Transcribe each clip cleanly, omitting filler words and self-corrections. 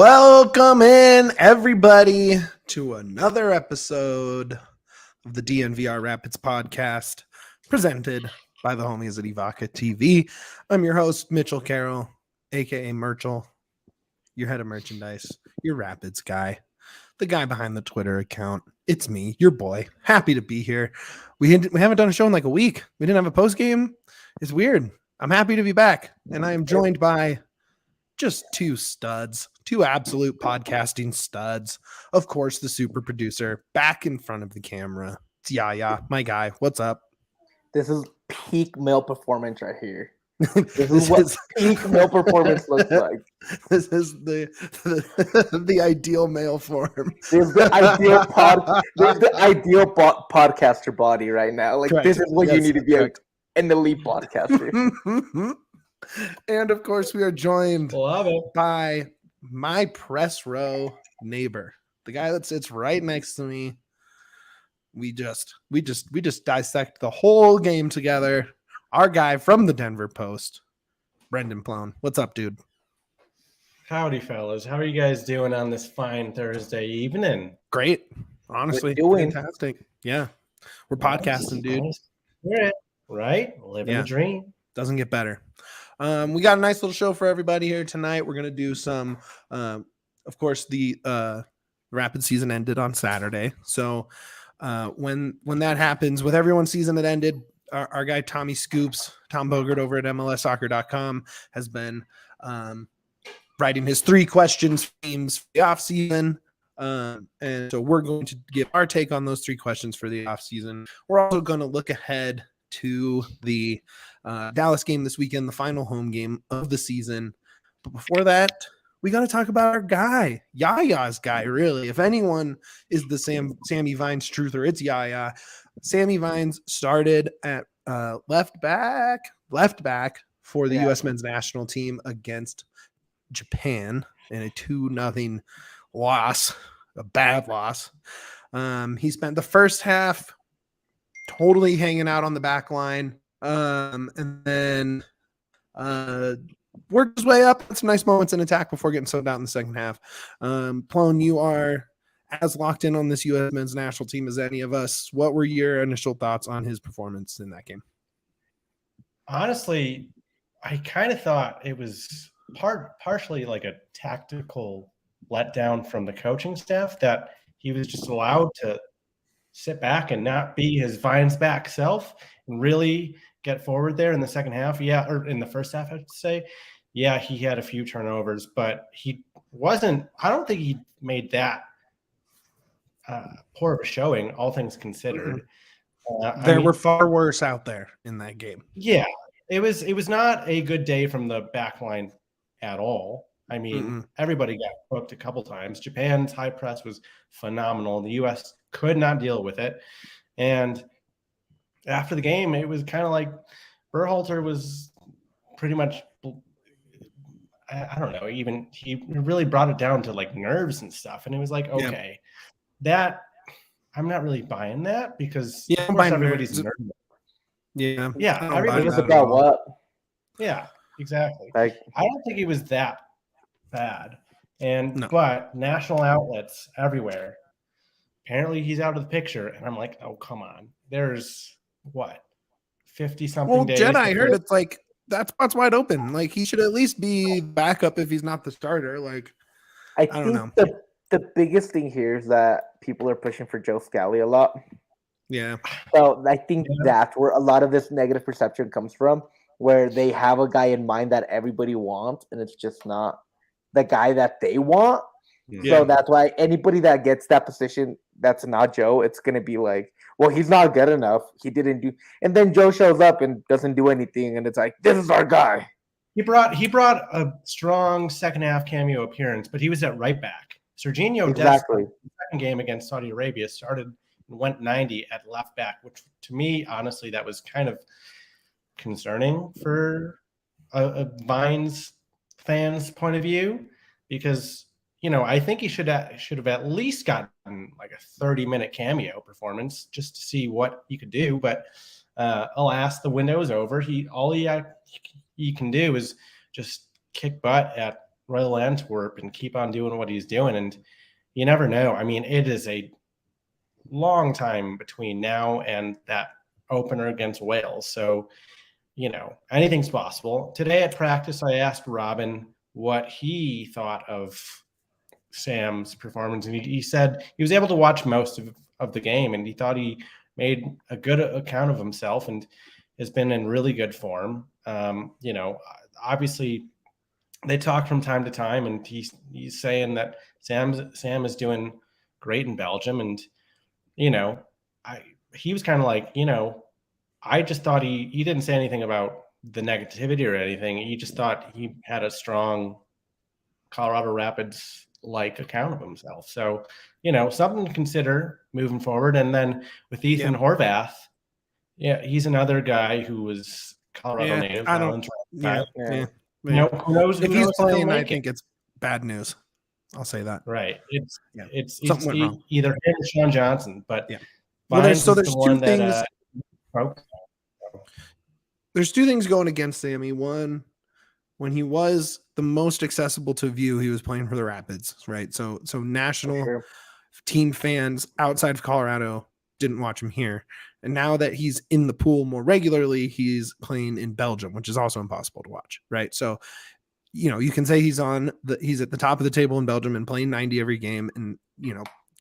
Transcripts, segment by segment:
Welcome in, everybody, to another episode of the DNVR Rapids podcast, presented by the homies at Evoca TV. I'm your host, Mitchell Carroll, a.k.a. Merchel, your head of merchandise, your Rapids guy, the guy behind the Twitter account. It's me, your boy. Happy to be here. We haven't done a show in like a week. We didn't have a post game. It's weird. I'm happy to be back, and I am joined by just two absolute podcasting studs. Of course, the super producer back in front of the camera. It's Yahya, my guy. What's up? This is peak male performance right here. This is what peak male performance looks like. This is the ideal male form. This is the ideal podcaster body right now. Like correct. This is what you need to be an elite podcaster. And of course, we are joined by my press row neighbor, the guy that sits right next to me. We just dissect the whole game together. Our guy from the Denver Post, Brendan Ploen. What's up, dude? Howdy, fellas. How are you guys doing on this fine Thursday evening? Great. Honestly, fantastic. Yeah. We're podcasting, dude. Right? Living the dream. Doesn't get better. We got a nice little show for everybody here tonight. We're going to do some, of course, the Rapid season ended on Saturday. So when that happens, with everyone's season that ended, our guy Tommy Scoops, Tom Bogert over at MLSsoccer.com has been writing his 3 questions themes for the offseason. And so we're going to give our take on those 3 questions for the offseason. We're also going to look ahead to the Dallas game this weekend, the final home game of the season. But before that, we got to talk about our guy, Yahya's guy, really. If anyone is the Sammy Vines truther, it's Yahya. Sammy Vines started at left back for the U.S. men's national team against Japan in a 2-0 loss, a bad loss. He spent the first half totally hanging out on the back line, and then worked his way up. Some nice moments in attack before getting sold out in the second half. Ploen, you are as locked in on this U.S. men's national team as any of us. What were your initial thoughts on his performance in that game? Honestly, I kind of thought it was partially like a tactical letdown from the coaching staff, that he was just allowed to sit back and not be his Vines back self and really get forward there in the second half. Yeah, or in the first half, I should say. Yeah, he had a few turnovers, but he wasn't – I don't think he made that poor of a showing, all things considered. There were far worse out there in that game. Yeah, it was not a good day from the back line at all. I mean, everybody got hooked a couple times. Japan's high press was phenomenal. The U.S. could not deal with it. And after the game, it was kind of like Berhalter was pretty much, I don't know, even he really brought it down to like nerves and stuff. And it was like, okay, that I'm not really buying that, because of course everybody's nervous. Yeah. Everybody's about what? Yeah, exactly. I don't think he was that bad. But national outlets everywhere, apparently he's out of the picture, and I'm like, oh, come on. There's what, 50-something days? Jen, I heard it's like that spot's wide open. Like, he should at least be backup if he's not the starter. Like, I don't know. The biggest thing here is that people are pushing for Joe Scally a lot. Yeah. So I think that's where a lot of this negative perception comes from, where they have a guy in mind that everybody wants, and it's just not the guy that they want. Yeah. So that's why anybody that gets that position that's not Joe, it's going to be like, well, he's not good enough. He didn't do – and then Joe shows up and doesn't do anything, and it's like, this is our guy. He brought a strong second-half cameo appearance, but he was at right back. Serginho exactly. The second game against Saudi Arabia started and went 90 at left back, which to me, honestly, that was kind of concerning for a Vines fans' point of view, because I think he should have at least gotten like a 30-minute cameo performance just to see what he could do. But alas, the window is over. All he can do is just kick butt at Royal Antwerp and keep on doing what he's doing. And you never know. I mean, it is a long time between now and that opener against Wales. So, anything's possible. Today at practice, I asked Robin what he thought of Sam's performance, and he said he was able to watch most of the game, and he thought he made a good account of himself and has been in really good form. Obviously they talk from time to time, and he's saying that Sam is doing great in Belgium. And, he was kind of like, I just thought he didn't say anything about the negativity or anything. He just thought he had a strong Colorado Rapids like account of himself. So, something to consider moving forward. And then with Ethan Horvath, he's another guy who was Colorado native. Who knows? If he's playing, I think it's bad news. I'll say that. Right. It's either him or Sean Johnson. But there's two things. There's two things going against Sammy. One, when he was the most accessible to view, he was playing for the Rapids, right? So national team fans outside of Colorado didn't watch him here. And now that he's in the pool more regularly, he's playing in Belgium, which is also impossible to watch, right? So, you can say he's at the top of the table in Belgium and playing 90 every game and,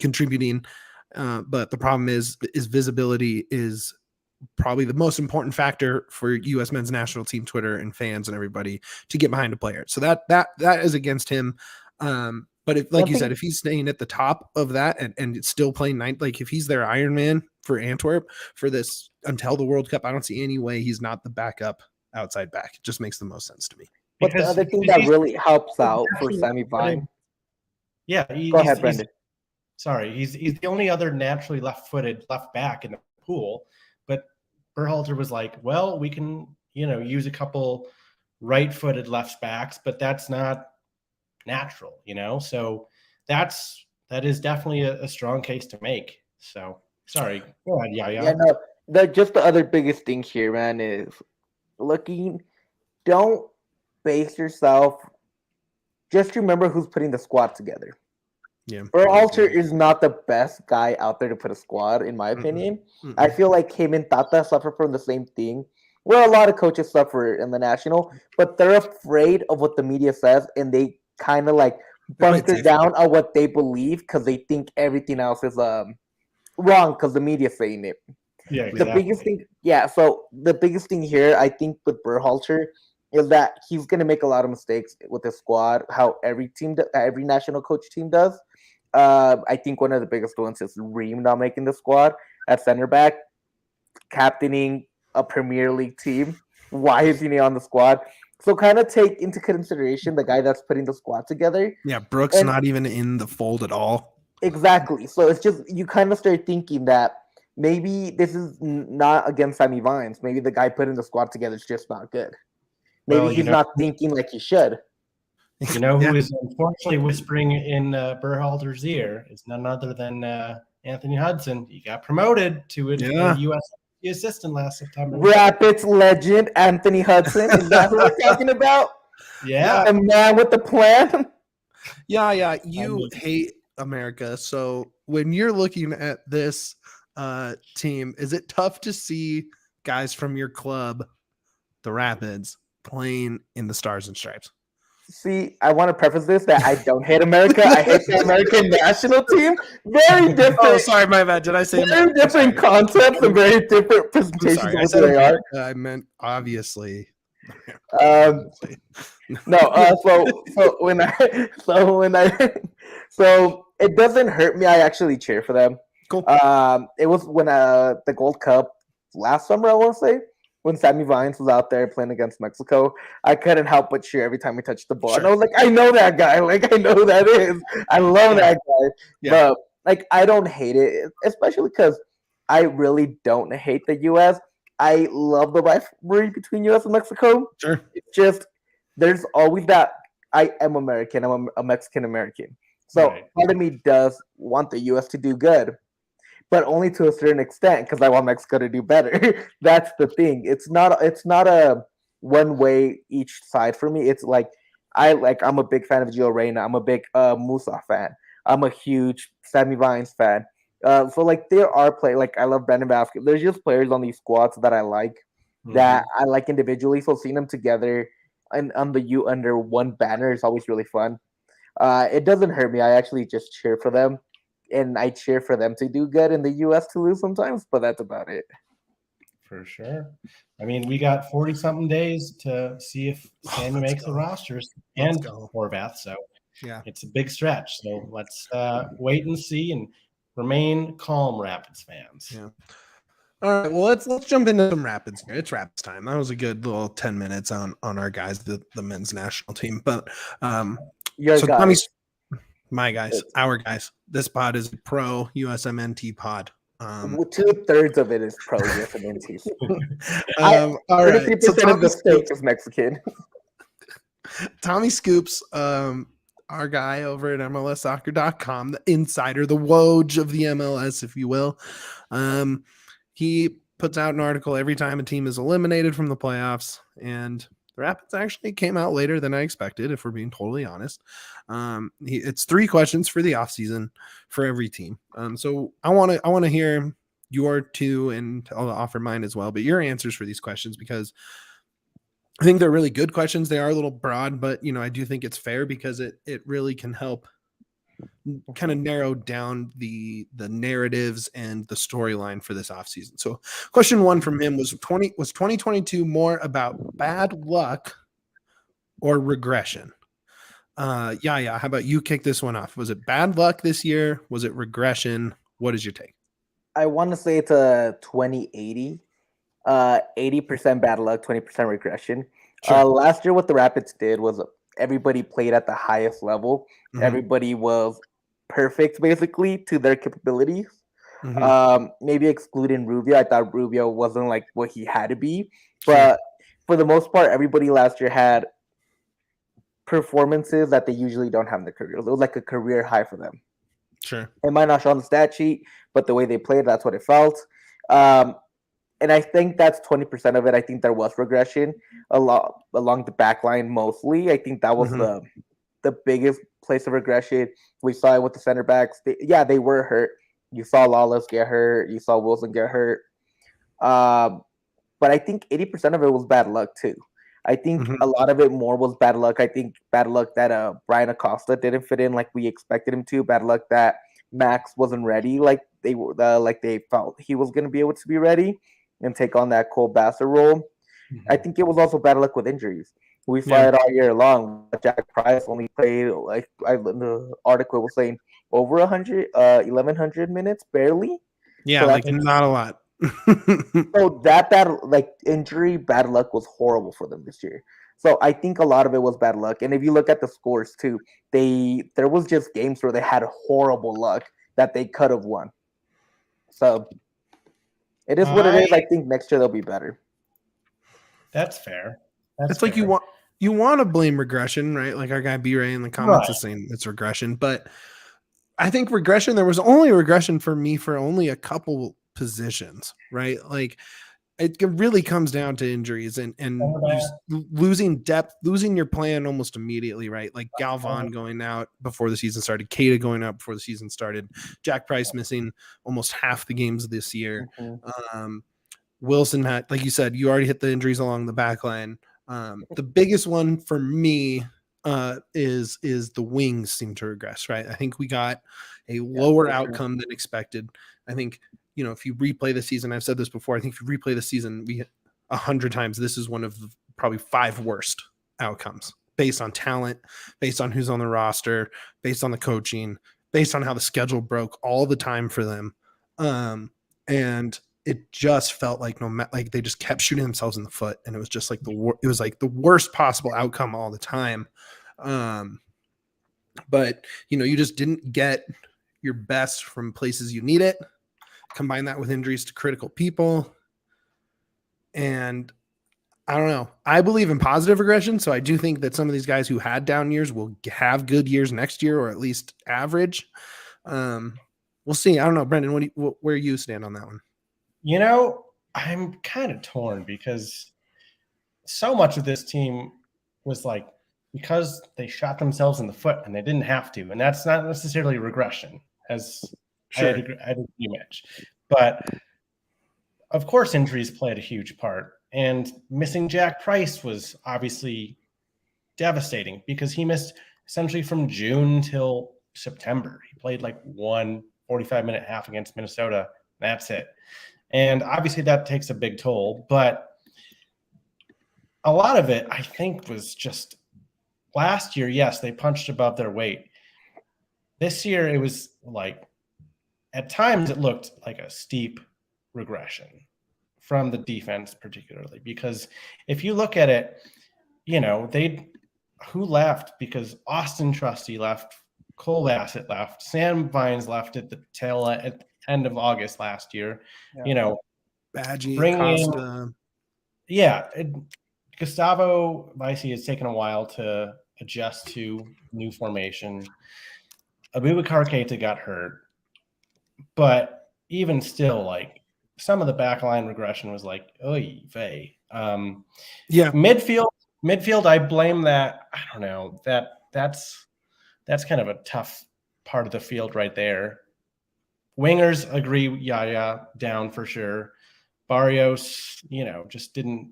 contributing. But the problem is visibility is probably the most important factor for U.S. men's national team Twitter and fans and everybody to get behind a player. So that is against him. But if he's staying at the top of that and it's still playing if he's their Iron Man for Antwerp for this until the World Cup, I don't see any way he's not the backup outside back. It just makes the most sense to me. But the other thing that really helps out for Sammy Vine. Yeah. Go ahead, Brendan. He's the only other naturally left-footed left back in the pool. But Berhalter was like, well, we can, use a couple right-footed left backs, but that's not natural, So that is definitely a strong case to make. So sorry. Go ahead, Yahya. Yeah, no. The other biggest thing here, man, is don't base yourself. Just remember who's putting the squad together. Yeah. Berhalter is not the best guy out there to put a squad, in my opinion. I feel like him and Tata suffer from the same thing, where a lot of coaches suffer in the national, but they're afraid of what the media says, and they kind of bunker down on what they believe because they think everything else is wrong because the media's saying it. Yeah, exactly. The biggest thing, so the biggest thing here, I think, with Berhalter is that he's going to make a lot of mistakes with the squad, how every national coach team does. I think one of the biggest ones is Ream not making the squad at center back, captaining a Premier League team. Why isn't he on the squad? So kind of take into consideration the guy that's putting the squad together. Yeah, Brooks not even in the fold at all. Exactly. So it's just you kind of start thinking that maybe this is not against Sammy Vines. Maybe the guy putting the squad together is just not good. Maybe he's not thinking like he should. Who is unfortunately whispering in Berhalter's ear is none other than Anthony Hudson. He got promoted to a U.S. assistant last September. Rapids legend Anthony Hudson. Is that what we're talking about? Yeah. The man with the plan. Yeah. You hate America. So when you're looking at this team, is it tough to see guys from your club, the Rapids, playing in the Stars and Stripes? See, I want to preface this that I don't hate America. I hate the American national team. Very different. Oh, sorry, my bad. Did I say very different concepts and very different presentations of what they are? I meant obviously. So it doesn't hurt me. I actually cheer for them. Cool. It was when the Gold Cup last summer, I want to say, when Sammy Vines was out there playing against Mexico. I couldn't help but cheer every time he touched the ball. Sure. And I was like, I know that guy. I know who that is. I love that guy. Yeah. But I don't hate it, especially because I really don't hate the U.S. I love the rivalry between U.S. and Mexico. Sure. It's just there's always that I am American. I'm a Mexican American. So part of me does want the U.S. to do good, but only to a certain extent because I want Mexico to do better. That's the thing. It's not a one way each side for me. It's like I'm a big fan of Gio Reyna. I'm a big Musa fan. I'm a huge Sammy Vines fan. So like there are like I love Brendan Vazquez. There's just players on these squads that I like that I like individually. So seeing them together and under one banner is always really fun. It doesn't hurt me. I actually just cheer for them, and I cheer for them to do good and the US to lose sometimes. But that's about it. For sure. I mean, we got 40-something days to see if Sammy makes the rosters and Horvath. So yeah, it's a big stretch. So let's wait and see and remain calm, Rapids fans. Yeah. All right. Well, let's jump into some Rapids here. It's Rapids time. That was a good little 10 minutes on our guys, the men's national team. But Your guys. my guys, our guys. This pod is a pro USMNT pod. 2/3 of it is pro USMNT. All right. 30% of the state is Mexican. Tommy Scoops, our guy over at MLSsoccer.com, the insider, the Woj of the MLS, if you will. He puts out an article every time a team is eliminated from the playoffs, and the Rapids actually came out later than I expected, if we're being totally honest. It's 3 questions for the offseason for every team. So I want to hear your 2, and I'll offer mine as well, but your answers for these questions, because I think they're really good questions. They are a little broad, but I do think it's fair because it really can help kind of narrow down the narratives and the storyline for this offseason. So question 1 from him was 2022 more about bad luck or regression? Yeah. How about you kick this one off? Was it bad luck this year? Was it regression? What is your take? I want to say it's a 20-80. 80% bad luck, 20% regression. Sure. Last year, what the Rapids did was everybody played at the highest level. Mm-hmm. Everybody was perfect, basically, to their capabilities. Mm-hmm. Maybe excluding Rubio. I thought Rubio wasn't like what he had to be. But for the most part, everybody last year had performances that they usually don't have in their careers. It was like a career high for them. Sure. It might not show on the stat sheet, but the way they played, that's what it felt. And I think that's 20% of it. I think there was regression along the back line mostly. I think that was the biggest place of regression. We saw it with the center backs. They were hurt. You saw Lawless get hurt. You saw Wilson get hurt. But I think 80% of it was bad luck too. I think a lot of it more was bad luck. I think bad luck that Brian Acosta didn't fit in like we expected him to. Bad luck that Max wasn't ready like they felt he was going to be able to be ready and take on that Cole Bassett role. Mm-hmm. I think it was also bad luck with injuries. We saw it all year long. Jack Price only played, the article was saying, over 1,100 minutes, barely. Yeah, so not a lot. So that injury, bad luck was horrible for them this year. So I think a lot of it was bad luck. And if you look at the scores too, there was just games where they had horrible luck that they could have won. So it is what it is. I think next year they'll be better. That's fair. It's fair. Like you want to blame regression, right? Like our guy B-Ray in the comments is saying it's regression, but I think regression, there was only regression for me for only a couple positions, right? Like it really comes down to injuries and losing depth, losing your plan almost immediately, right? Like Galvan going out before the season started, Keita going out before the season started, Jack Price missing almost half the games this year. Mm-hmm. Wilson had, like you said, you already hit the injuries along the back line. The biggest one for me is the wings seem to regress, right? I think we got a lower outcome than expected. I think, if you replay the season, I've said this before, I think if you replay the season, 100 times, this is one of the probably 5 worst outcomes based on talent, based on who's on the roster, based on the coaching, based on how the schedule broke all the time for them. And it just felt like they just kept shooting themselves in the foot. And it was just like the worst possible outcome all the time. But you just didn't get your best from places you need it. Combine that with injuries to critical people. And I don't know. I believe in positive regression. So I do think that some of these guys who had down years will have good years next year, or at least average. We'll see. I don't know, Brendan, where you stand on that one? I'm kind of torn because so much of this team was like because they shot themselves in the foot and they didn't have to. And that's not necessarily regression, as Sure. I agree much. But of course, injuries played a huge part. And missing Jack Price was obviously devastating because he missed essentially from June till September. He played like 1 45-minute half against Minnesota. That's it. And obviously that takes a big toll. But a lot of it, I think, was just last year, yes, they punched above their weight. This year, it was like, at times, it looked like a steep regression from the defense, particularly. Because if you look at it, who left? Because Austin Trusty left, Cole Bassett left, Sam Vines left at the end of August last year. Yeah. Badgie, Costa. Gustavo Vicey has taken a while to adjust to new formation. Abubakar Keita got hurt. But even still, like, some of the backline regression was like, oy vey. Midfield, I blame that. I don't know. That's kind of a tough part of the field right there. Wingers, agree, Yaya down for sure. Barrios, just didn't.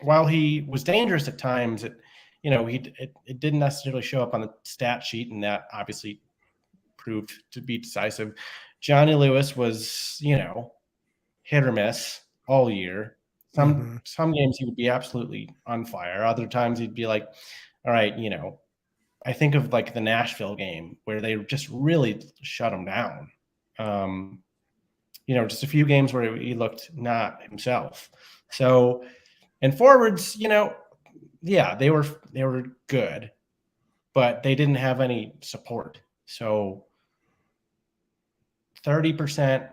While he was dangerous at times, it didn't necessarily show up on the stat sheet, and that obviously proved to be decisive. Johnny Lewis was, hit or miss all year. Some games he would be absolutely on fire. Other times he'd be like, all right, I think of like the Nashville game where they just really shut him down. Just a few games where he looked not himself. So, and forwards, they were good, but they didn't have any support. So 30%,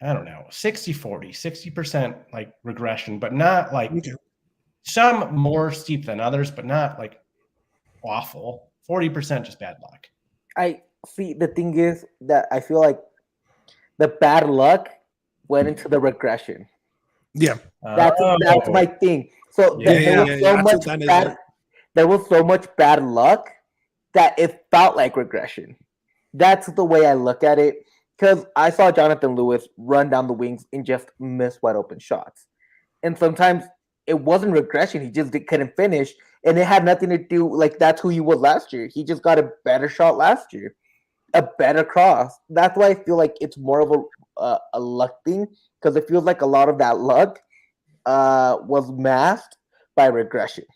I don't know, 60-40, 60% like regression, but not like some more steep than others, but not like awful. 40% just bad luck. I see. The thing is that I feel like the bad luck went into the regression. Yeah. That's my thing. So there was so much bad luck that it felt like regression. That's the way I look at it. Because I saw Jonathan Lewis run down the wings and just miss wide open shots. And sometimes it wasn't regression. He just couldn't finish. And it had nothing to do, like, that's who he was last year. He just got a better shot last year. A better cross. That's why I feel like it's more of a luck thing. Because it feels like a lot of that luck was masked by regression.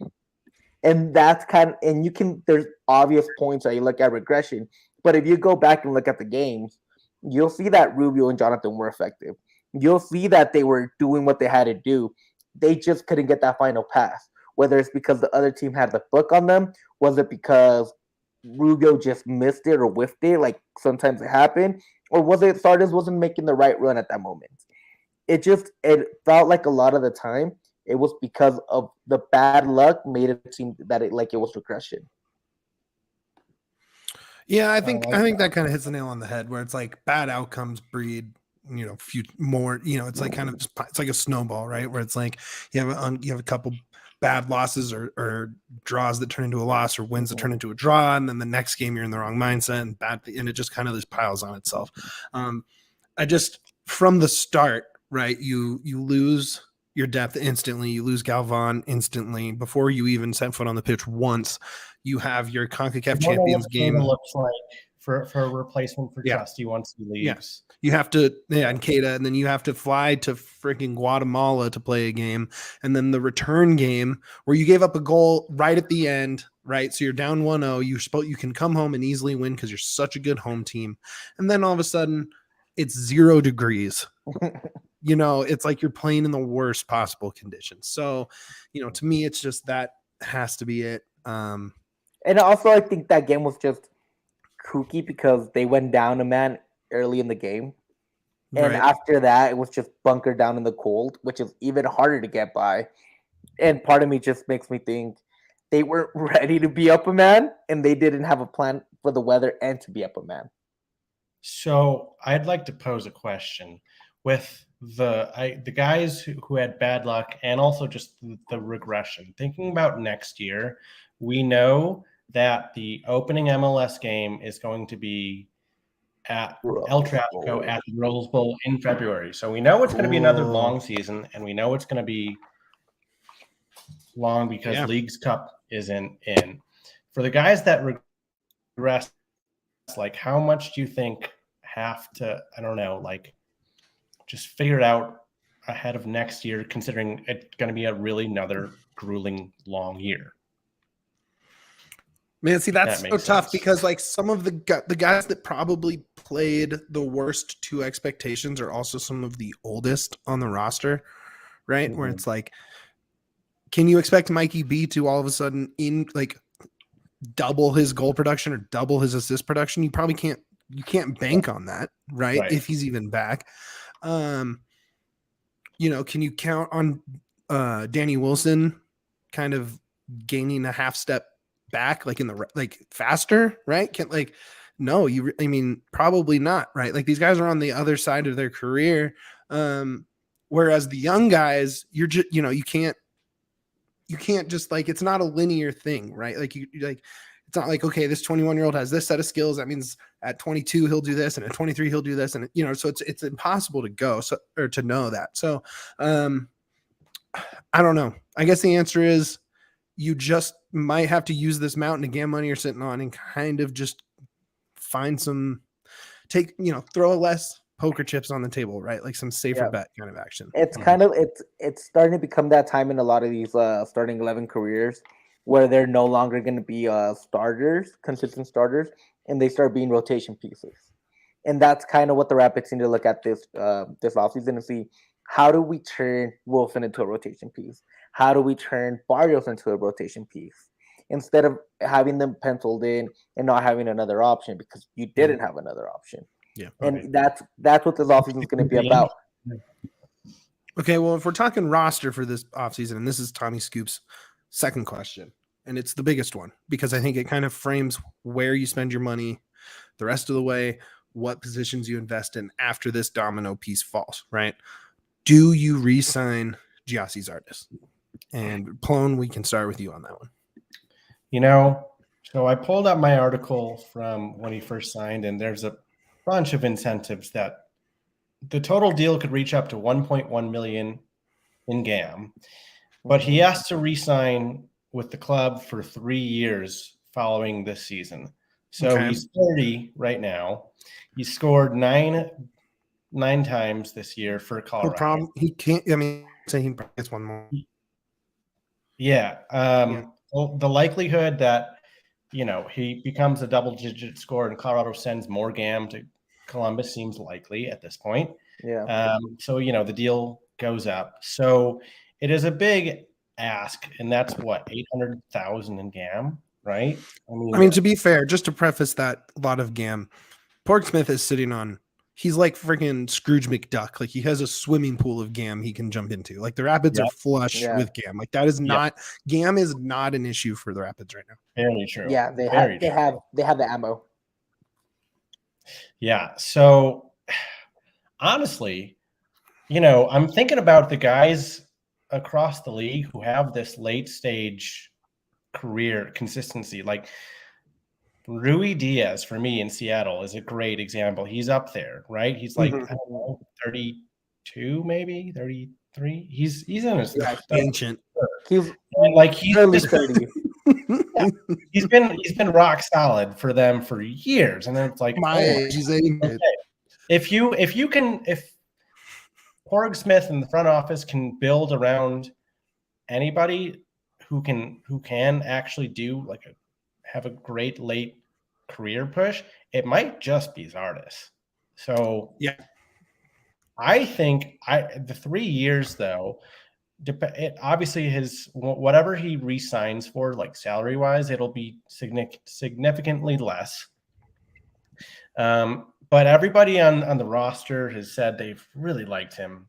And that's there's obvious points that you look at regression. But if you go back and look at the games, you'll see that Rubio and Jonathan were effective. You'll see that they were doing what they had to do. They just couldn't get that final pass. Whether it's because the other team had the book on them, was it because Rubio just missed it or whiffed it, like sometimes it happened, or was it Zardes wasn't making the right run at that moment? It felt like a lot of the time it was because of the bad luck made it seem that it was regression. Yeah, I think that kind of hits the nail on the head, where it's like bad outcomes breed, few more. It's like kind of it's like a snowball, right? Where it's like you have a couple bad losses or draws that turn into a loss, or wins that turn into a draw, and then the next game you're in the wrong mindset and it just kind of just piles on itself. I just from the start, right? You lose your depth instantly. You lose Galvan instantly before you even set foot on the pitch once. You have your CONCACAF Champions game. Looks like for a replacement for Trusty once he leaves. Yeah. You have to, and Keita, and then you have to fly to freaking Guatemala to play a game, and then the return game where you gave up a goal right at the end, right? So you're down 1-0. You can come home and easily win because you're such a good home team, and then all of a sudden it's 0 degrees. It's like you're playing in the worst possible conditions. So, to me, it's just that has to be it. And also, I think that game was just kooky because they went down a man early in the game. And after that, it was just bunkered down in the cold, which is even harder to get by. And part of me just makes me think they weren't ready to be up a man, and they didn't have a plan for the weather and to be up a man. So I'd like to pose a question with the guys who had bad luck and also just the regression. Thinking about next year, we know that the opening MLS game is going to be at El Tráfico at the Rose Bowl in February. So we know it's going to be another long season, and we know it's going to be long because Leagues Cup isn't in. For the guys that regress, like how much do you think have to, I don't know, like just figure it out ahead of next year, considering it's going to be another grueling long year? Man, see, that's so tough because like some of the guys that probably played the worst to expectations are also some of the oldest on the roster, right? Mm-hmm. Where it's like, can you expect Mikey B to all of a sudden double his goal production or double his assist production? You probably can't. You can't bank on that, right? If he's even back. Can you count on Danny Wilson kind of gaining a half step back, faster, right? Probably not, right? Like these guys are on the other side of their career. Whereas the young guys, you're just, you can't just it's not a linear thing, right? It's not like, okay, this 21-year-old has this set of skills. That means at 22, he'll do this. And at 23, he'll do this. And, so it's impossible to know that. So I don't know. I guess the answer is you just might have to use this mountain of GAM money you're sitting on and kind of just find throw less poker chips on the table, right? Like some safer bet kind of action. It's kind of, it's starting to become that time in a lot of these starting 11 careers where they're no longer going to be consistent starters, and they start being rotation pieces. And that's kind of what the Rapids need to look at this offseason and see, how do we turn Wilson into a rotation piece? How do we turn Barrios into a rotation piece? Instead of having them penciled in and not having another option because you didn't have another option. Yeah. And that's what this offseason is going to be about. Okay, well, if we're talking roster for this offseason, and this is Tommy Scoop's second question, and it's the biggest one because I think it kind of frames where you spend your money the rest of the way, what positions you invest in after this domino piece falls, right? Do you re-sign Gyasi Zardes? And Ploen, we can start with you on that one. So I pulled up my article from when he first signed, and there's a bunch of incentives that the total deal could reach up to 1.1 million in GAM, but he has to re-sign with the club for 3 years following this season. So He's 30 right now. He scored nine times this year for Colorado. No problem. He can't. Say he gets one more. Yeah. Well, the likelihood that he becomes a double-digit scorer and Colorado sends more GAM to Columbus seems likely at this point. Yeah. So the deal goes up. So it is a big ask, and that's what, 800,000 in GAM, right? To be fair, just to preface that, a lot of GAM, Portsmouth is sitting on. He's like freaking Scrooge McDuck. Like he has a swimming pool of GAM he can jump into. Like the Rapids are flush with GAM. Like that is not GAM is not an issue for the Rapids right now. Very true. Yeah, they have the ammo. Yeah. So honestly, I'm thinking about the guys across the league who have this late stage career consistency. Like Rui Diaz for me in Seattle is a great example. He's up there, right? He's like, I don't know, 32, maybe 33. He's in his ancient. He's early 30. He's been rock solid for them for years, and then it's like if Porg Smith and the front office can build around anybody who can actually do have a great late career push, it might just be Zardes. So I think the 3 years though, obviously his whatever he re-signs for, salary wise, it'll be significantly less. But everybody on the roster has said they've really liked him.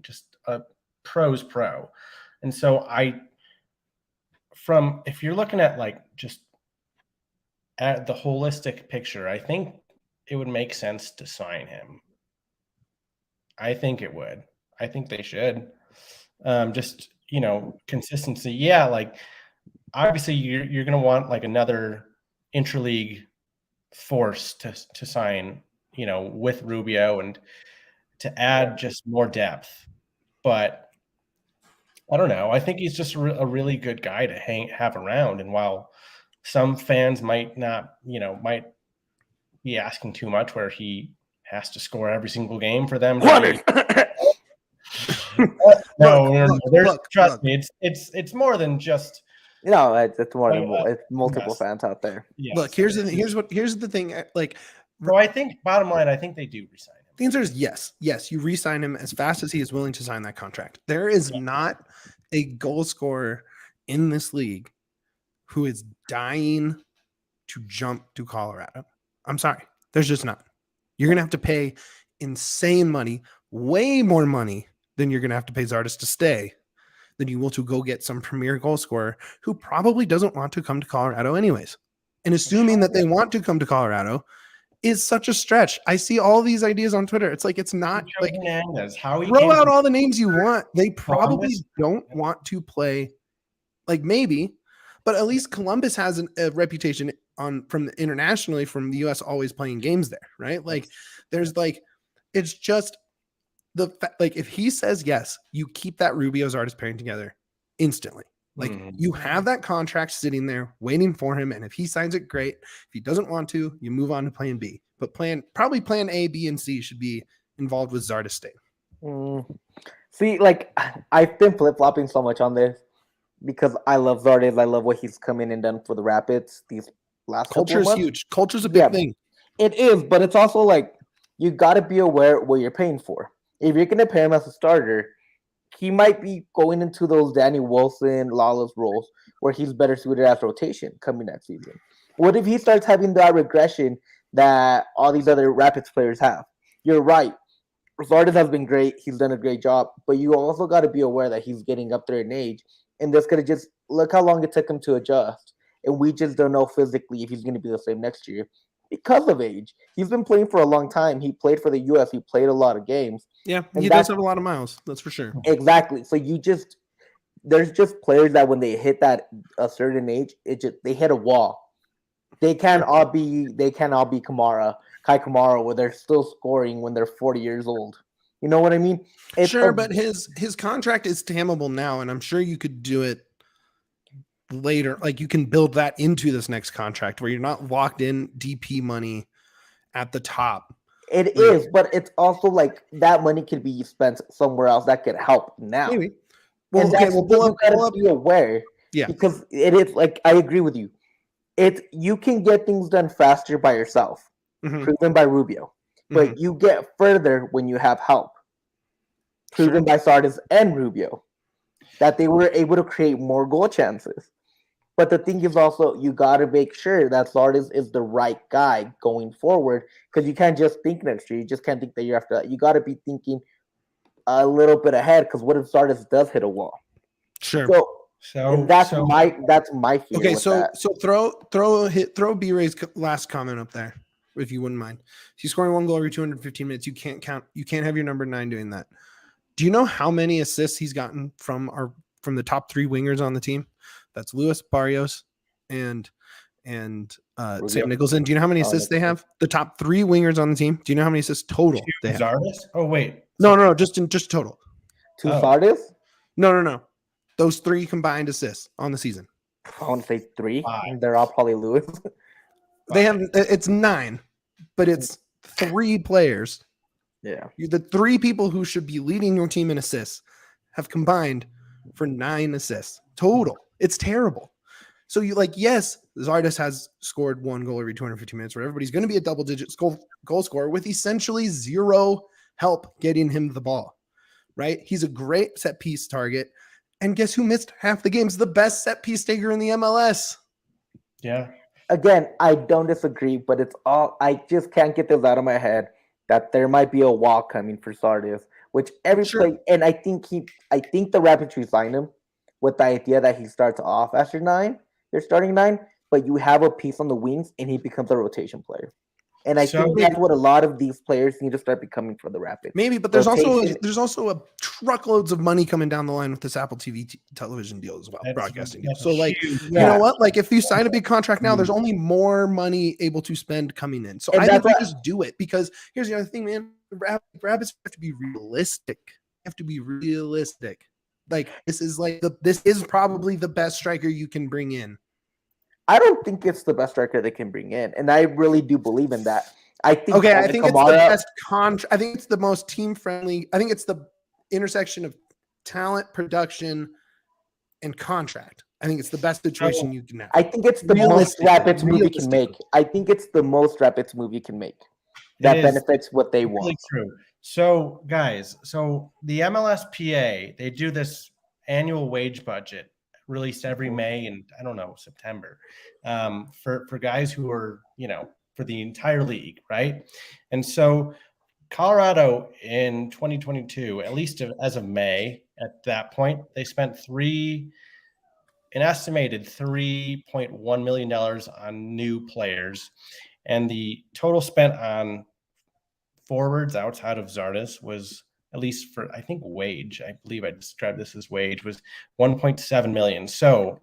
Just a pro's pro. And so if you're looking at just at the holistic picture, I think it would make sense to sign him. I think it would. I think they should. Just, consistency. Yeah, obviously you're going to want like another interleague force to sign, with Rubio and to add just more depth. But I don't know. I think he's just a really good guy to have around. And while some fans might not, might be asking too much, where he has to score every single game for them. Trust me, it's more than just. It's more than it's multiple fans out there. Yes. Look, here's the thing. Like, so I think bottom line, I think they do resign him. The answer is yes. Yes, you re-sign him as fast as he is willing to sign that contract. There is not a goal scorer in this league who is dying to jump to Colorado. I'm sorry. There's just not. You're going to have to pay insane money, way more money than you're going to have to pay Zardes to stay than you will to go get some premier goal scorer who probably doesn't want to come to Colorado anyways. And assuming that they want to come to Colorado is such a stretch. I see all these ideas on Twitter. It's like, it's not like throw out all the names you want. They probably don't want to play, like maybe, but at least Columbus has a reputation from internationally from the US always playing games there, right? Like there's like, it's just like if he says yes, you keep that Rubio Zardes pairing together instantly. Like you have that contract sitting there waiting for him, and if he signs it, great. If he doesn't want to, you move on to plan B. But probably plan A, B, and C should be involved with Zardes staying. See, like I've been flip-flopping so much on this because I love Zardes. I love what he's come in and done for the Rapids these last culture is huge. Culture's a big thing. It is, but it's also like you got to be aware what you're paying for. If you're going to pay him as a starter, he might be going into those Danny Wilson, Lawless roles where he's better suited as rotation coming next season. What if he starts having that regression that all these other Rapids players have? You're right. Zardes has been great. He's done a great job, but you also got to be aware that he's getting up there in age, and this could have just look how long it took him to adjust, and we just don't know physically if he's going to be the same next year because of age. He's been playing for a long time. He played for the US. He played a lot of games. Yeah, he does have a lot of miles. That's for sure. Exactly. So there's just players that when they hit that a certain age, they hit a wall. They can't all be Kai Kamara, where they're still scoring when they're 40 years old. You know what I mean? But his contract is tammable now, and I'm sure you could do it later. Like you can build that into this next contract where you're not locked in DP money at the top. It is, but it's also like that money could be spent somewhere else that could help now. Maybe. Well, you gotta be aware. Yeah. Because it is like I agree with you. You can get things done faster by yourself, proven by Rubio. But you get further when you have help. Proven by Zardes and Rubio. That they were able to create more goal chances. But the thing is also, you got to make sure that Zardes is the right guy going forward, because you can't just think next year. You just can't think the year after that. You got to be thinking a little bit ahead, because what if Zardes does hit a wall? Sure. So that's my fear. Okay, so throw B-Ray's last comment up there, if you wouldn't mind. He's scoring one goal every 215 minutes. You can't have your number 9 doing that. Do you know how many assists he's gotten from the top 3 wingers on the team? That's Lewis, Barrios, and Sam Nicholson. Do you know how many assists they have? The top 3 wingers on the team. Do you know how many assists total they have? Zardes? Oh wait. No, just total. 2 Zardes? No. Those 3 combined assists on the season. I want to say 3. They're all probably Lewis. They have it's 9, but it's 3 players. Yeah. The 3 people who should be leading your team in assists have combined for 9 assists total. It's terrible. So yes, Zardes has scored 1 goal every 250 minutes, where everybody's going to be a double-digit goal scorer with essentially 0 help getting him the ball, right? He's a great set-piece target. And guess who missed half the games? The best set-piece taker in the MLS. Yeah. Again, I don't disagree, but I just can't get this out of my head that there might be a wall coming for Zardes, which play, and I think the Rapids re-signed him with the idea that he starts off as your starting 9, but you have a piece on the wings and he becomes a rotation player. And I think that's what a lot of these players need to start becoming for the Rapids. Maybe, but there's also a truckloads of money coming down the line with this Apple TV television deal as well, broadcasting deal. So like, you know what? Like if you sign a big contract now, there's only more money able to spend coming in. So I think we just do it, because here's the other thing, man. Rapids have to be realistic. Like this is probably the best striker you can bring in. I don't think it's the best striker they can bring in, and I really do believe in that. I think it's the best contract. I think it's the most team friendly. I think it's the intersection of talent, production, and contract. I think it's the best situation you can have. I think it's the most Rapids move you can make. I think it's the most Rapids move you can make that benefits what they want. Really true. So, guys, the MLSPA, they do this annual wage budget released every May and I don't know, September, for guys who are, for the entire league, right? And so Colorado in 2022, at least as of May, at that point, they spent an estimated $3.1 million on new players. And the total spent on forwards outside of Zardes was, at least for, I think, wage, I believe I described this as wage, was $1.7 million. So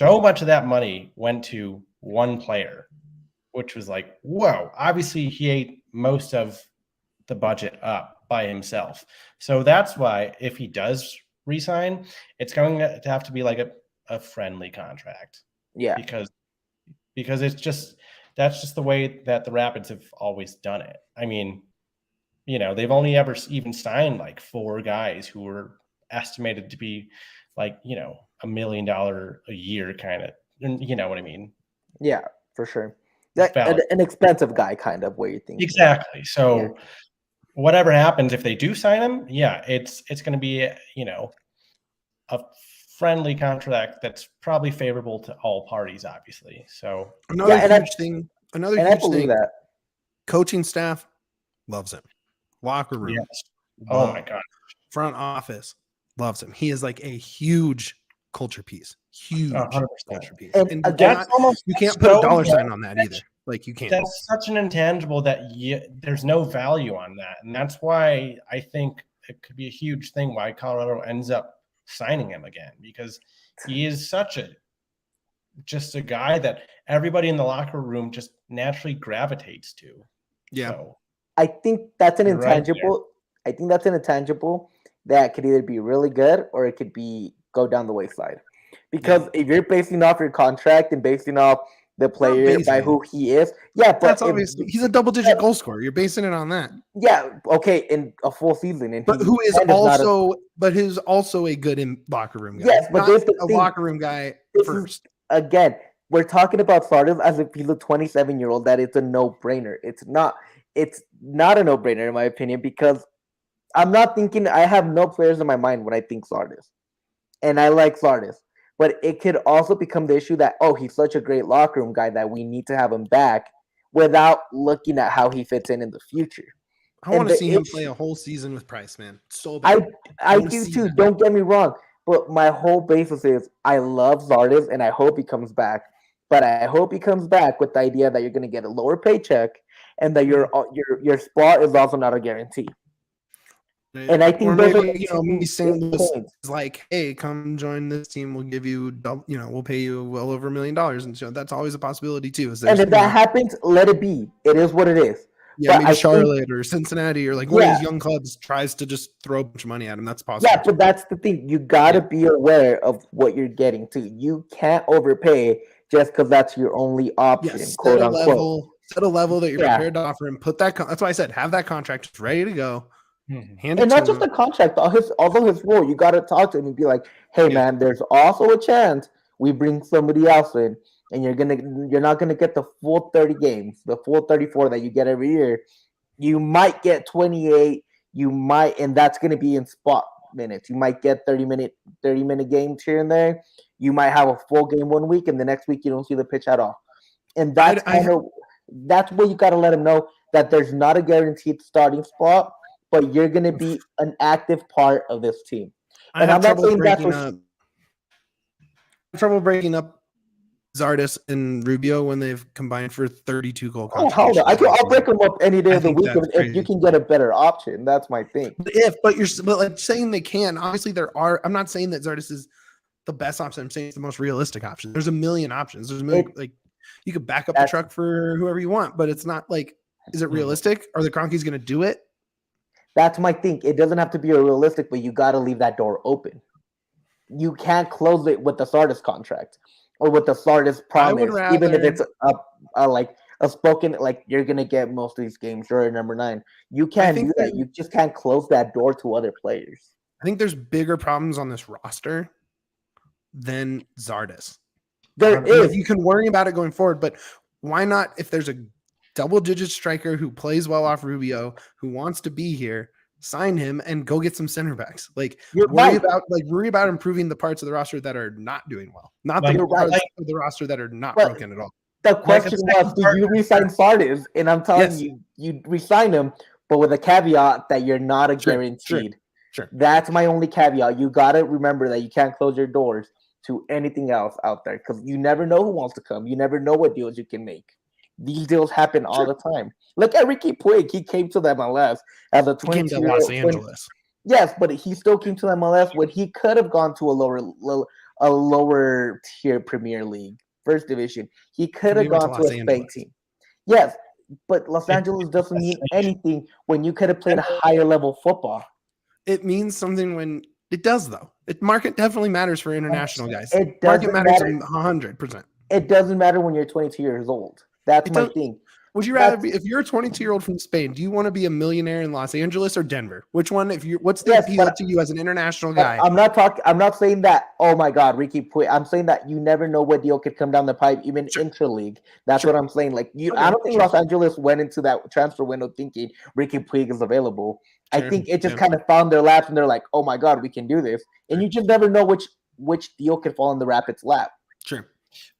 much of that money went to one player, which was like, whoa, obviously he ate most of the budget up by himself. So that's why if he does resign, it's going to have to be like a friendly contract. Yeah. Because that's just the way that the Rapids have always done it. I mean, they've only ever even signed like 4 guys who were estimated to be like, $1 million a year kind of, you know what I mean? Yeah, for sure. An expensive guy kind of way you think. Exactly. So whatever happens, if they do sign him, it's going to be, a friendly contract that's probably favorable to all parties, obviously. So another huge thing, that coaching staff loves him. Locker room. Yes. Oh my God. Front office loves him. He is like a huge culture piece. Huge 100%. culture piece. And you can't put a dollar sign on that either. Like you can't. That's such an intangible that there's no value on that. And that's why I think it could be a huge thing why Colorado ends up signing him again, because he is just a guy that everybody in the locker room just naturally gravitates to. Yeah. So, I think that's an intangible. I think that's an intangible that could either be really good or it could go down the wayside. Because if you're basing off your contract and basing off the player by who he is, but that's obviously he's a double-digit goal scorer. You're basing it on that. Yeah, okay, in a full season, but who's also a good locker room guy. Yes, but there's a locker room guy first. Again, we're talking about Zardes as if he's a 27-year-old. That it's a no-brainer. It's not a no-brainer in my opinion, because I'm not thinking. I have no players in my mind when I think Zardes, and I like Zardes. But it could also become the issue that, he's such a great locker room guy that we need to have him back without looking at how he fits in the future. I want to see him play a whole season with Price, man. So bad. I do too. Don't get me wrong. But my whole basis is I love Zardes and I hope he comes back. But I hope he comes back with the idea that you're going to get a lower paycheck and that your spot is also not a guarantee. And I think St. Louis is like, hey, come join this team. We'll give you, we'll pay you well over $1 million, and so that's always a possibility too. And if that happens, let it be. It is what it is. Yeah, maybe Charlotte or Cincinnati or like one of these young clubs tries to just throw a bunch of money at him. That's possible. Yeah, but that's the thing. You got to be aware of what you're getting to. You can't overpay just because that's your only option. Quote unquote. Set a level that you're prepared to offer him. Put that. That's why I said have that contract ready to go. And not just the contract, although his role, you got to talk to him and be like, hey, man, there's also a chance we bring somebody else in, and you're not gonna get the full 30 games, the full 34 that you get every year. You might get 28, and that's gonna be in spot minutes. You might get 30-minute games here and there. You might have a full game one week, and the next week you don't see the pitch at all. And that's that's where you got to let him know that there's not a guaranteed starting spot, but you're going to be an active part of this team. And I'm not saying that's trouble breaking up Zardes and Rubio when they've combined for 32 goal Oh, hell no. contributions. I'll break them up any day of the week if crazy. you can get a better option. That's my thing. But like saying they can. Obviously, I'm not saying that Zardes is the best option. I'm saying it's the most realistic option. There's a million options. There's a million, like you could back up the truck for whoever you want, but it's not like, is it realistic? Are the Cronkies going to do it? That's my thing. It doesn't have to be realistic, but you got to leave that door open. You can't close it with the Zardes contract or with the Zardes promise, even if it's a spoken, like you're going to get most of these games. You're number 9. You can't do that. You just can't close that door to other players. I think there's bigger problems on this roster than Zardes. There is. You can worry about it going forward, but why not, if there's a double-digit striker who plays well off Rubio, who wants to be here, sign him and go get some center backs. Like worry about improving the parts of the roster that are not doing well, not the parts of the roster that are not broken at all. The question was, do you resign Zardes? And I'm telling you resign him, but with a caveat that you're not a guaranteed. Sure. That's my only caveat. You got to remember that you can't close your doors to anything else out there because you never know who wants to come. You never know what deals you can make. These deals happen all the time. Look at Ricky Puig. He came to the MLS as a 22-year-old. Los Angeles. Yes, but he still came to the MLS when he could have gone to a lower tier Premier League, first division. He could have gone to a Spain team. Yes, but Los Angeles doesn't mean anything when you could have played a higher level football. It means something when it does, though. Market definitely matters for international guys. Market matters 100%. It doesn't matter when you're 22 years old. That's my thing. Would you rather be, if you're a 22-year-old from Spain, do you want to be a millionaire in Los Angeles or Denver? Which one? What's the appeal to you as an international guy? I'm not saying that, oh my God, Ricky Puig. I'm saying that you never know what deal could come down the pipe, even intra-league. That's what I'm saying. Like I don't think Los Angeles went into that transfer window thinking Ricky Puig is available. I think it just kind of found their laps and they're like, oh my God, we can do this. And you just never know which deal could fall in the Rapids' lap. Sure.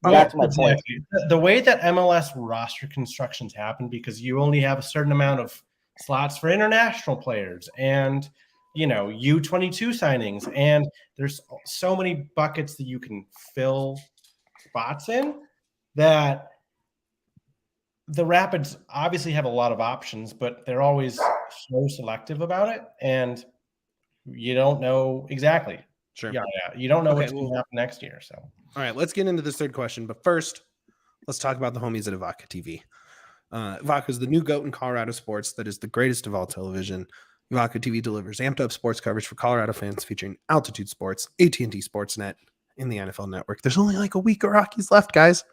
That's my point. The way that MLS roster constructions happen, because you only have a certain amount of slots for international players and, U22 signings, and there's so many buckets that you can fill spots in that the Rapids obviously have a lot of options, but they're always so selective about it, and you don't know exactly. Sure. Yeah. You don't know what's going to happen next year. So, all right, let's get into this third question. But first, let's talk about the homies at Evoca TV. Evoca is the new GOAT in Colorado sports that is the greatest of all television. Evoca TV delivers amped up sports coverage for Colorado fans featuring Altitude Sports, AT&T Sportsnet, and the NFL Network. There's only like a week of Rockies left, guys.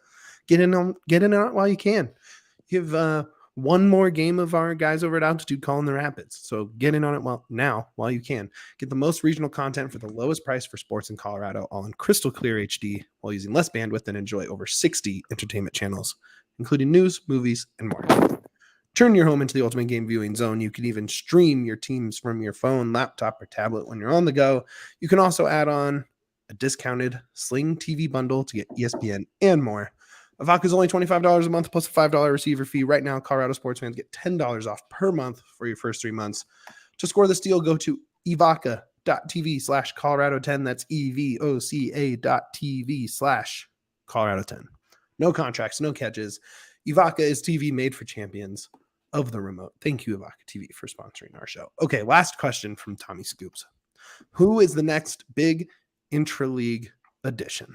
Get in on it while you can. You have one more game of our guys over at Altitude calling the Rapids. So get in on it while you can. Get the most regional content for the lowest price for sports in Colorado, all in crystal clear HD, while using less bandwidth and enjoy over 60 entertainment channels, including news, movies, and more. Turn your home into the ultimate game viewing zone. You can even stream your teams from your phone, laptop, or tablet when you're on the go. You can also add on a discounted Sling TV bundle to get ESPN and more. Evoca is only $25 a month plus a $5 receiver fee. Right now, Colorado sports fans get $10 off per month for your first 3 months. To score this deal, go to evoca.tv/Colorado10. That's EVOCA.tv/Colorado10. No contracts, no catches. Evoca is TV made for champions of the remote. Thank you, Evoca TV, for sponsoring our show. Okay, last question from Tommy Scoops. Who is the next big intra-league addition?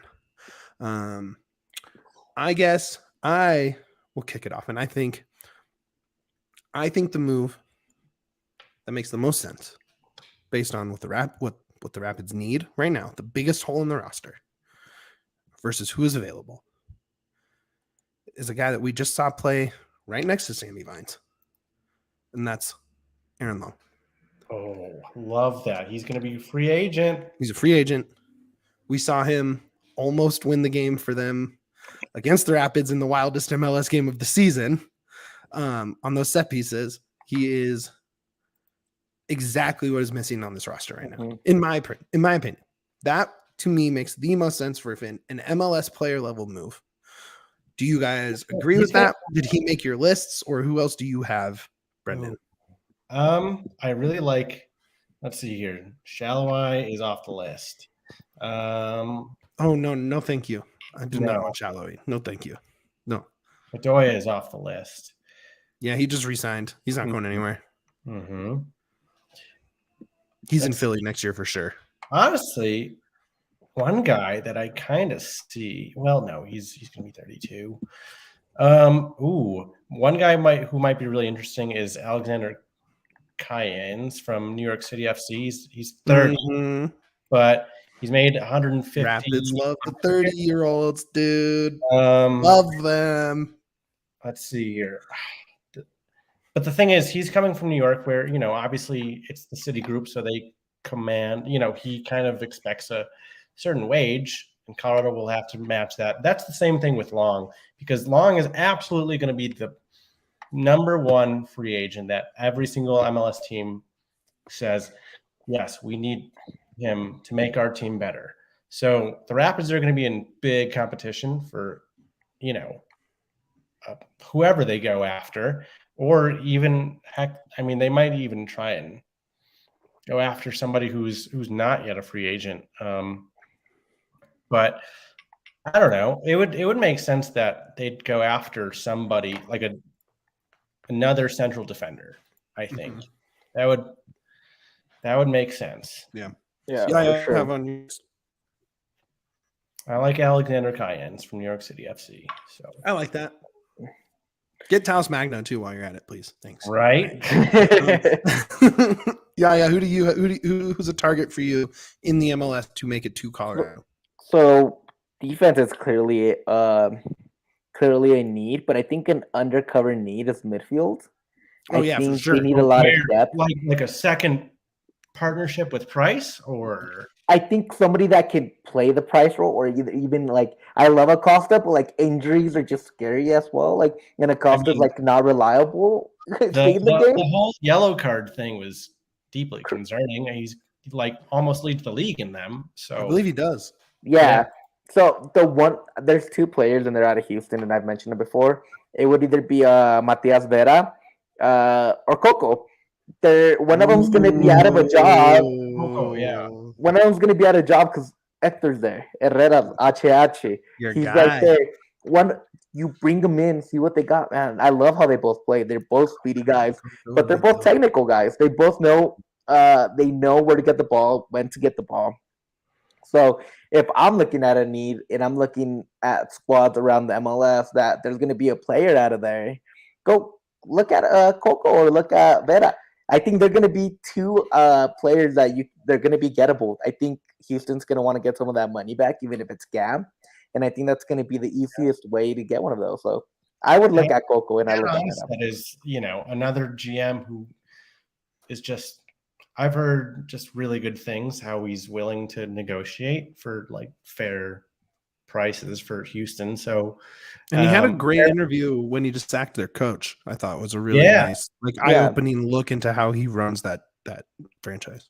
I guess I will kick it off, and I think the move that makes the most sense, based on what the Rapids need right now, the biggest hole in the roster, versus who is available, is a guy that we just saw play right next to Sammy Vines, and that's Aaron Long. Oh, love that. He's going to be a free agent. He's a free agent. We saw him almost win the game for them against the Rapids in the wildest MLS game of the season. On those set pieces, he is exactly what is missing on this roster right now. In my opinion, that to me makes the most sense for an MLS player level move. Do you guys agree with that? Did he make your lists, or who else do you have, Brendan? I really like. Let's see here. Shallow is off the list. Oh no, thank you. I do not want Shallowy. No, thank you. No. Bedoya is off the list. Yeah, he just resigned. He's not going anywhere. Mm-hmm. He's in Philly next year for sure. Honestly, one guy that I kind of see. Well, no, he's going to be 32. One guy who might be really interesting is Alexander Cayens from New York City FC. He's 30, but he's made 150. Rapids love the 30-year-olds, dude. Love them. Let's see here. But the thing is, he's coming from New York, where obviously it's the city group, so they command. He kind of expects a certain wage, and Colorado will have to match that. That's the same thing with Long, because Long is absolutely going to be the number one free agent that every single MLS team says, yes, we need him to make our team better. So the Rapids are going to be in big competition for, whoever they go after, or even they might even try and go after somebody who's not yet a free agent. But I don't know. It would make sense that they'd go after somebody like another central defender. I think that would make sense. Yeah. For sure. Have on you. I like Alexander Cayens from New York City FC. So I like that. Get Taos Magno too while you're at it, please. Thanks. Right. Yeah. Who's a target for you in the MLS to make it to Colorado? So defense is clearly a need, but I think an undercover need is midfield. Oh, I think for sure. they need a lot of depth. Like a second partnership with Price, or I think somebody that can play the Price role, or even like I love Acosta, but like injuries are just scary as well. Like, and Acosta's like not reliable. The whole yellow card thing was deeply concerning. He's like almost leads the league in them. So I believe he does. Yeah. So there's two players and they're out of Houston, and I've mentioned it before. It would either be Matias Vera or Coco. One of them's going to be out of a job. Coco, yeah. One of them's going to be out of job because Hector's there. Herrera, HH. He's guy. right there. You bring them in, see what they got, man. I love how they both play. They're both speedy guys, but they're both technical guys. They both know they know where to get the ball, when to get the ball. So if I'm looking at a need and I'm looking at squads around the MLS that there's going to be a player out of there, go look at Coco or look at Vera. I think they're going to be two players that they're going to be gettable. I think Houston's going to want to get some of that money back, even if it's GAM. And I think that's going to be the easiest way to get one of those. So I would look at Coco and I look at Vera. That is, another GM who is just, I've heard just really good things, how he's willing to negotiate for like fair prices for Houston. So, and he had a great interview when he just sacked their coach. I thought was a really nice, eye-opening look into how he runs that franchise.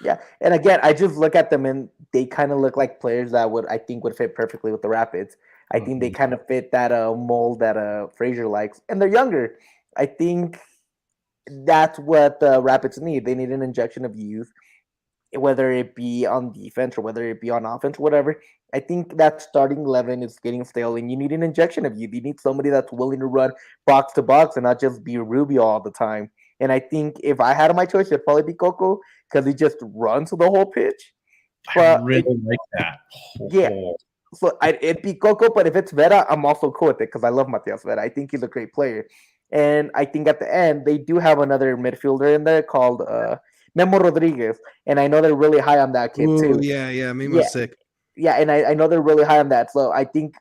Yeah, and again, I just look at them and they kind of look like players that would fit perfectly with the Rapids. I think they kind of fit that mold that Frazier likes, and they're younger. I think that's what the Rapids need. They need an injection of youth, whether it be on defense or whether it be on offense, whatever. I think that starting 11 is getting stale, and you need an injection of youth. You need somebody that's willing to run box to box and not just be Rubio all the time. And I think if I had my choice, it'd probably be Coco because he just runs the whole pitch. But I really like that. Yeah. So it'd be Coco, but if it's Vera, I'm also cool with it because I love Matias Vera. I think he's a great player. And I think at the end, they do have another midfielder in there called Memo Rodriguez. And I know they're really high on that kid, too. Yeah. Memo's sick. Yeah, and I know they're really high on that. So I think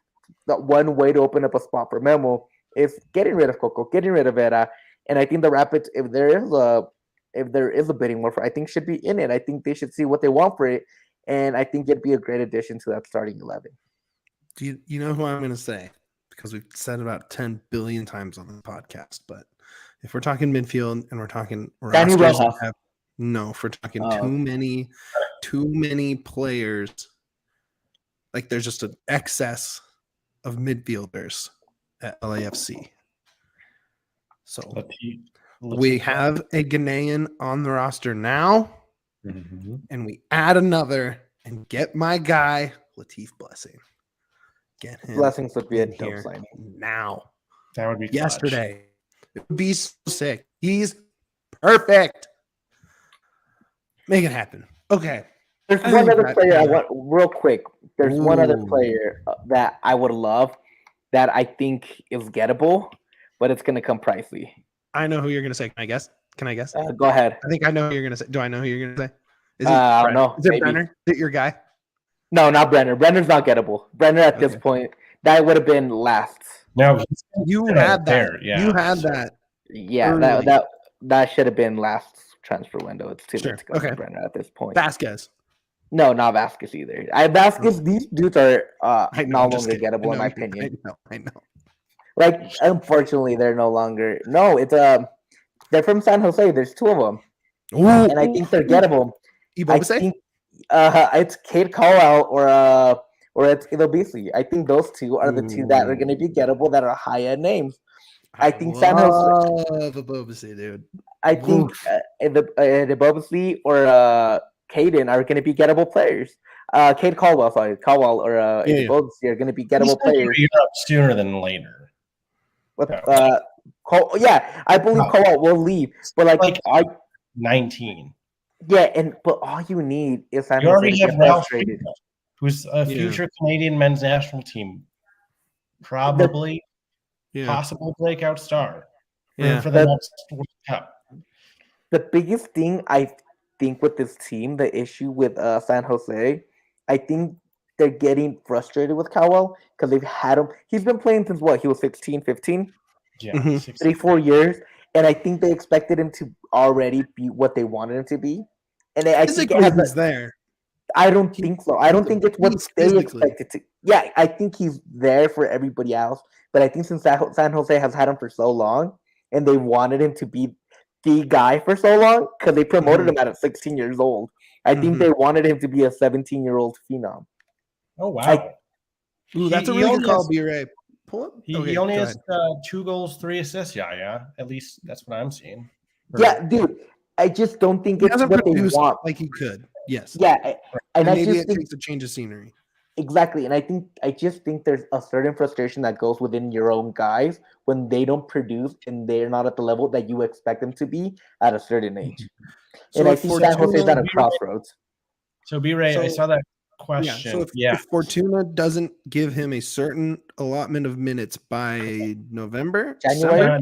that one way to open up a spot for Memo is getting rid of Coco, getting rid of Vera. And I think the Rapids, if there is a bidding war for, I think should be in it. I think they should see what they want for it, and I think it'd be a great addition to that starting 11. Do you know who I'm going to say? Because we've said about 10 billion times on the podcast, but if we're talking midfield and we're talking Danny Rojas. if we're talking too many players, like there's just an excess of midfielders at LAFC. So we have a Ghanaian on the roster now, and we add another and get my guy, Latif Blessing. Get him. Blessings would be a in dope here signing. now. That would be clutch. Yesterday. It would be so sick. He's perfect. Make it happen. Okay. There's I one think other that, player I want real quick. There's one other Ooh. player that I would love that I think is gettable, but it's going to come pricey. I know who you're going to say. Can I guess? Go ahead. I think I know who you're going to say. Do I know who you're going to say? Is I don't know. Is it Maybe. Brenner? Is it your guy? No, not Brenner. Brenner's not gettable. Brenner at this point, that would have been last. No, You had that. there. Yeah. You had that. Yeah, early. that should have been last transfer window. It's too late to go for Brenner at this point. Vazquez. No, not Vazquez either. Vazquez, these dudes are no longer gettable in my opinion. I know. Like, unfortunately, they're no longer. No, it's they're from San Jose. There's two of them, and I think they're gettable. I think it's Cade Caldwell or it's Ilobisi. I think those two are the two that are going to be gettable that are high end names. I think San Jose. Ilobisi, dude. I think Ilobisi or Caden are going to be gettable players. Cade Caldwell, sorry, Caldwell or Ilobisi are going to be gettable players. Europe sooner than later. I believe Caldwell will leave, but like 19. Yeah, but all you need is you already have Ralph, who's a future Canadian men's national team, probably possible breakout star for the next World Cup. The biggest thing I think with this team, the issue with San Jose, I think they're getting frustrated with Caldwell because they've had him. He's been playing since what? He was 16, 15? Yeah, 3-4 years. And I think they expected him to already be what they wanted him to be. And I think he's there. I don't think so. I don't think it's what they expected to. Yeah, I think he's there for everybody else. But I think since San Jose has had him for so long and they wanted him to be the guy for so long because they promoted him at 16 years old. I think they wanted him to be a 17-year-old phenom. Oh, wow. That's a really good call, B-Ray. He only has 2 goals, 3 assists. Yeah. At least that's what I'm seeing. Yeah, dude. I just don't think it's what they want. Like he could. Yes. Yeah. And I maybe just think takes a change of scenery. Exactly. And I just think there's a certain frustration that goes within your own guys when they don't produce and they're not at the level that you expect them to be at a certain age. And I think San Jose is at a crossroads. So B-Ray, I saw that question. If Fortuna doesn't give him a certain allotment of minutes by November, January,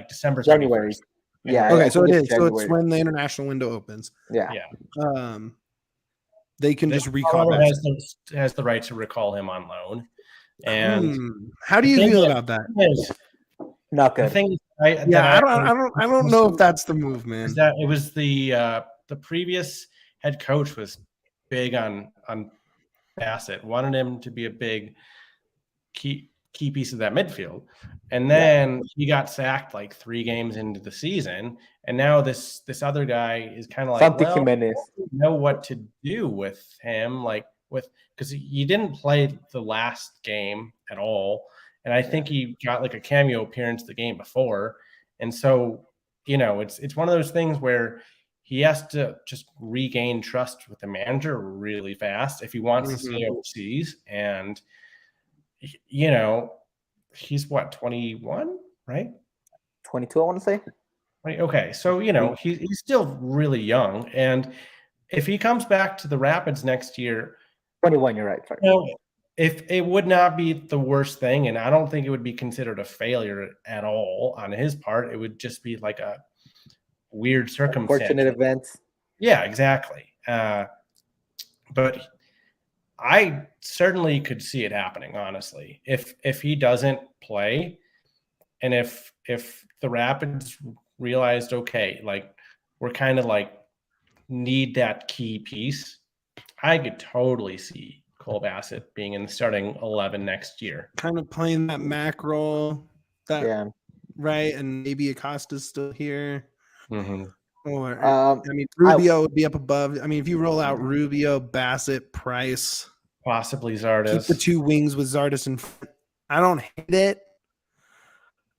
December, January. Yeah. Okay, so it is. So it's when the international window opens. Yeah. They can just recall him. Has the right to recall him on loan. And how do you feel about that? Not good. I don't know if that's the move, man. That it was the previous head coach was big on Bassett, wanted him to be a big key piece of that midfield, and then he got sacked like 3 games into the season, and now this other guy is kind of like, well, I don't know what to do with him, because he didn't play the last game at all, and I think he got like a cameo appearance the game before, and so it's one of those things where he has to just regain trust with the manager really fast if he wants to stay overseas. And, he's what, 21, right? 22, I want to say. Right. Okay. So, he's still really young. And if he comes back to the Rapids next year. 21, you're right. Sorry. If it would not be the worst thing, and I don't think it would be considered a failure at all on his part, it would just be like a weird circumstance. Unfortunate events. Yeah, exactly. But I certainly could see it happening, honestly. If he doesn't play, and if the Rapids realized, okay, like we're kind of like need that key piece, I could totally see Cole Bassett being in the starting 11 next year. Kind of playing that Mac role, right? And maybe Acosta's still here. Or Rubio would be up above. I mean, if you roll out Rubio, Bassett, Price, possibly Zardes, keep the 2 wings with Zardes and I don't hate it.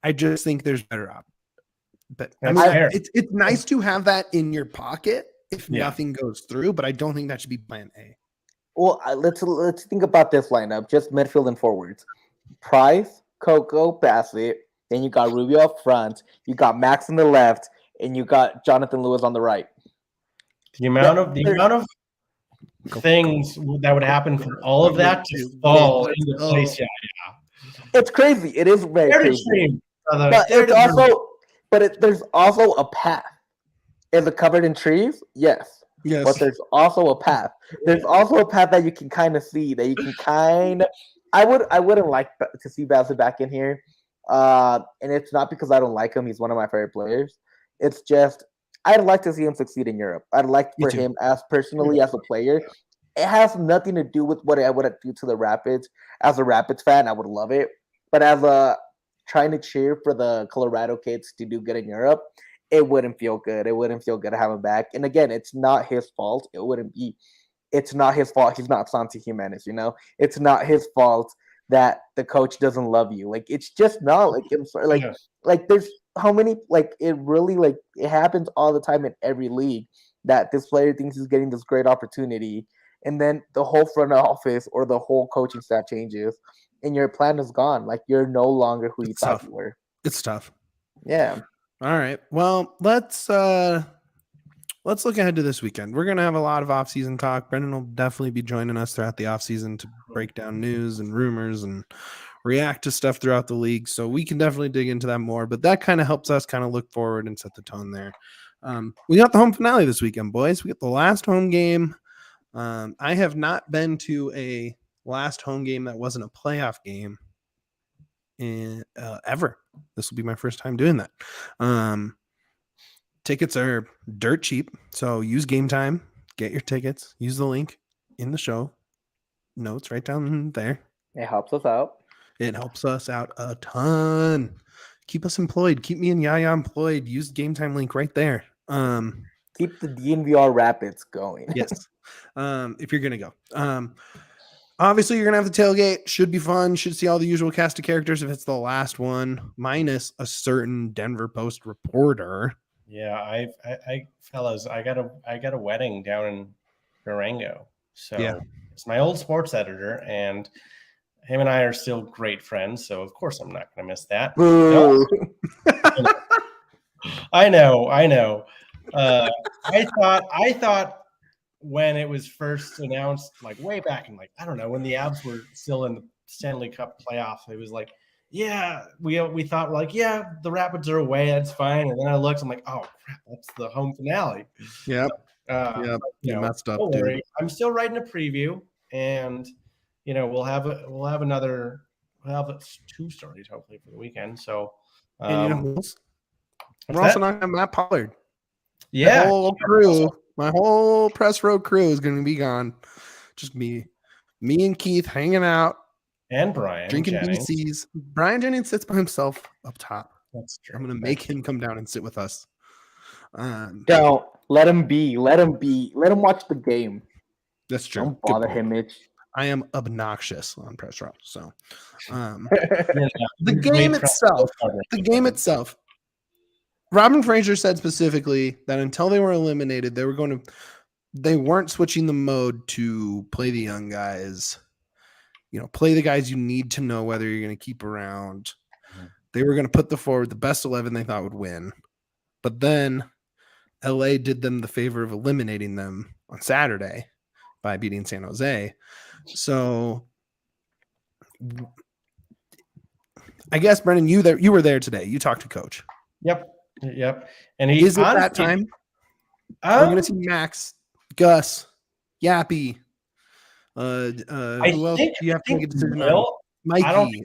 I just think there's better options. But it's nice to have that in your pocket if nothing goes through. But I don't think that should be plan A. Well, let's think about this lineup. Just midfield and forwards. Price, Coco, Bassett. Then you got Rubio up front. You got Max on the left, and you got Jonathan Lewis on the right. The amount of things that would happen for all of that to fall into place. Yeah. It's crazy. It is very crazy. But there's also a path. Is it covered in trees? Yes. Yes. But there's also a path. There's also a path that you can kind of see. That you can kind of. I wouldn't like to see Bassett back in here. And it's not because I don't like him. He's one of my favorite players. It's just I'd like to see him succeed in Europe. I'd like for him as personally as a player. It has nothing to do with what I would do to the Rapids. As a Rapids fan, I would love it. But as a trying to cheer for the Colorado kids to do good in Europe, it wouldn't feel good. It wouldn't feel good to have him back. And again, it's not his fault. It's not his fault. He's not Santi Jimenez, you know? It's not his fault that the coach doesn't love you. Like, it's just not like, I'm sorry, like there's how many, like, it really, like, it happens all the time in every league that this player thinks he's getting this great opportunity. And then the whole front office or the whole coaching staff changes and your plan is gone. Like, you're no longer who you thought you were. It's tough. Yeah. All right. Well, let's look ahead to this weekend. We're going to have a lot of off-season talk. Brendan will definitely be joining us throughout the off-season to break down news and rumors and react to stuff throughout the league. So we can definitely dig into that more, but that kind of helps us kind of look forward and set the tone there. We got the home finale this weekend, boys. We got the last home game. I have not been to a last home game that wasn't a playoff game ever. This will be my first time doing that. Tickets are dirt cheap, so use Game Time. Get your tickets. Use the link in the show notes right down there. It helps us out. It helps us out a ton. Keep us employed. Keep me and Yaya employed. Use the Game Time link right there. Keep the DNVR Rapids going. Yes. If you're gonna go. Obviously, you're gonna have the tailgate. Should be fun. Should see all the usual cast of characters if it's the last one, minus a certain Denver Post reporter. Yeah, I fellas, I got a wedding down in Durango. So yeah. It's my old sports editor, and him and I are still great friends. So of course I'm not going to miss that. No. I know. I thought when it was first announced, like way back in, like, I don't know, when the Avs were still in the Stanley Cup playoffs, it was like, yeah, we thought, like, yeah, the Rapids are away, that's fine. And then I looked, I'm like, oh crap, that's the home finale. Yep. You messed up, don't worry. I'm still writing a preview, and we'll have two stories hopefully for the weekend. So and we're also not having Matt Pollard. Yeah, my whole press row crew is going to be gone. Just me and Keith hanging out. And Brian drinking Jennings. BCs. Brian Jennings sits by himself up top. That's true. I'm going to make him come down and sit with us. Don't let him be. Let him watch the game. That's true. Don't bother him, Mitch. I am obnoxious on press row. So the game itself. Robin Fraser said specifically that until they were eliminated, they weren't switching the mode to play the young guys. Play the guys you need to know whether you're going to keep around. They were going to put the best 11 they thought would win. But then LA did them the favor of eliminating them on Saturday by beating San Jose. So I guess, Brendan, you were there today. You talked to Coach. Yep. And is it that time? We're going to see Max, Gus, Yappy. Who else do you have to make a decision on? Mikey.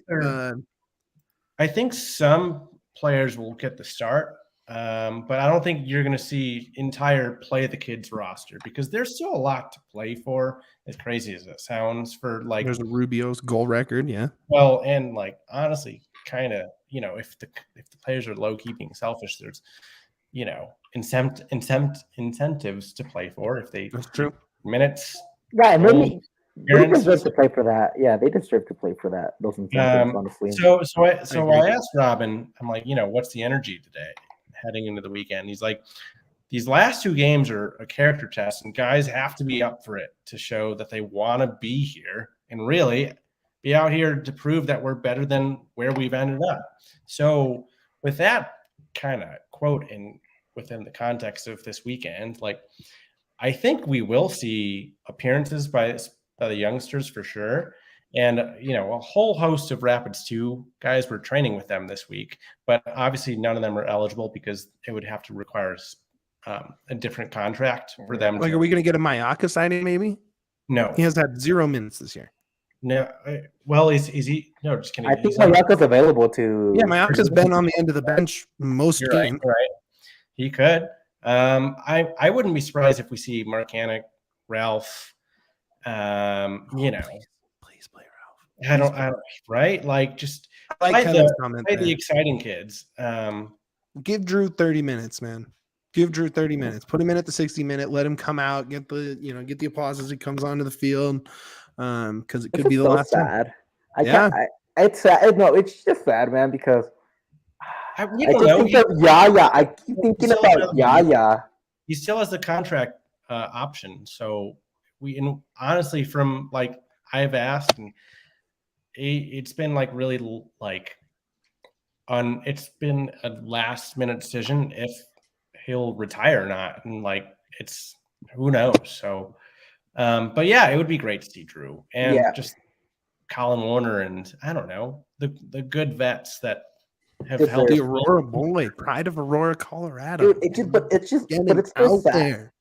I think some players will get the start, but I don't think you're going to see entire play the kids roster because there's still a lot to play for. As crazy as it sounds, for like there's a Rubio's goal record, yeah. Well, and like honestly, kind of if the players are low key being selfish, there's incentives to play for if they. That's true. Minutes. Yeah, maybe. They deserve to play for that. Yeah, they deserve to play for that. Those incentives, honestly. So I asked Robin, I'm like, what's the energy today heading into the weekend? He's like, these last two games are a character test, and guys have to be up for it to show that they want to be here and really be out here to prove that we're better than where we've ended up. So with that kind of quote within the context of this weekend, like, I think we will see appearances by the youngsters for sure. And, a whole host of Rapids 2 guys were training with them this week, but obviously none of them are eligible because it would have to require a different contract for them. Like, are we going to get a Mayaka signing maybe? No. He has had 0 minutes this year. No. Well, is he? No, just kidding. I think Mayaka's available to. Yeah, Mayaka's been on the end of the bench most games. Right. He could. I wouldn't be surprised if we see Marcanic, Ralph, Please play Ralph. I don't right? Like, just like play the exciting kids. Give Drew 30 minutes, man. Give Drew 30 minutes. Put him in at the 60-minute. Let him come out. Get the applause as he comes onto the field. Because it could be the last sad. time. It's sad. No, it's just sad, man, because I keep thinking about Yaya. He still has the contract option. So honestly, from like I've asked, and it's been like really like it's been a last minute decision if he'll retire or not, and like it's who knows. So, but yeah, it would be great to see Drew and just Colin Warner and I don't know the good vets that have helped. The Aurora boy, pride of Aurora, Colorado. Dude, it's still sad. There.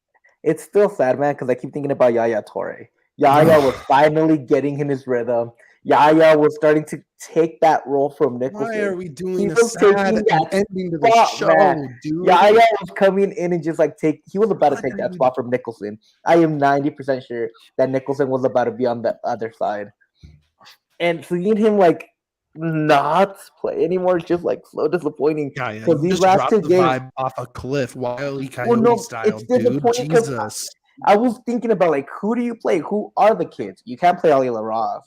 It's still sad, man, because I keep thinking about Yaya Torre. Yaya was finally getting in his rhythm. Yaya was starting to take that role from Nicholson. Why are we doing a sad ending to the show, man. dude? Yaya was coming in and just like he was about to take that spot from Nicholson. I am 90% sure that Nicholson was about to be on the other side. And seeing him like not play anymore, just like so disappointing. Because these last two games vibe off a cliff, Wile E. Coyote style, dude. Jesus. I was thinking about like, who do you play? Who are the kids? You can't play Ali LaRoth.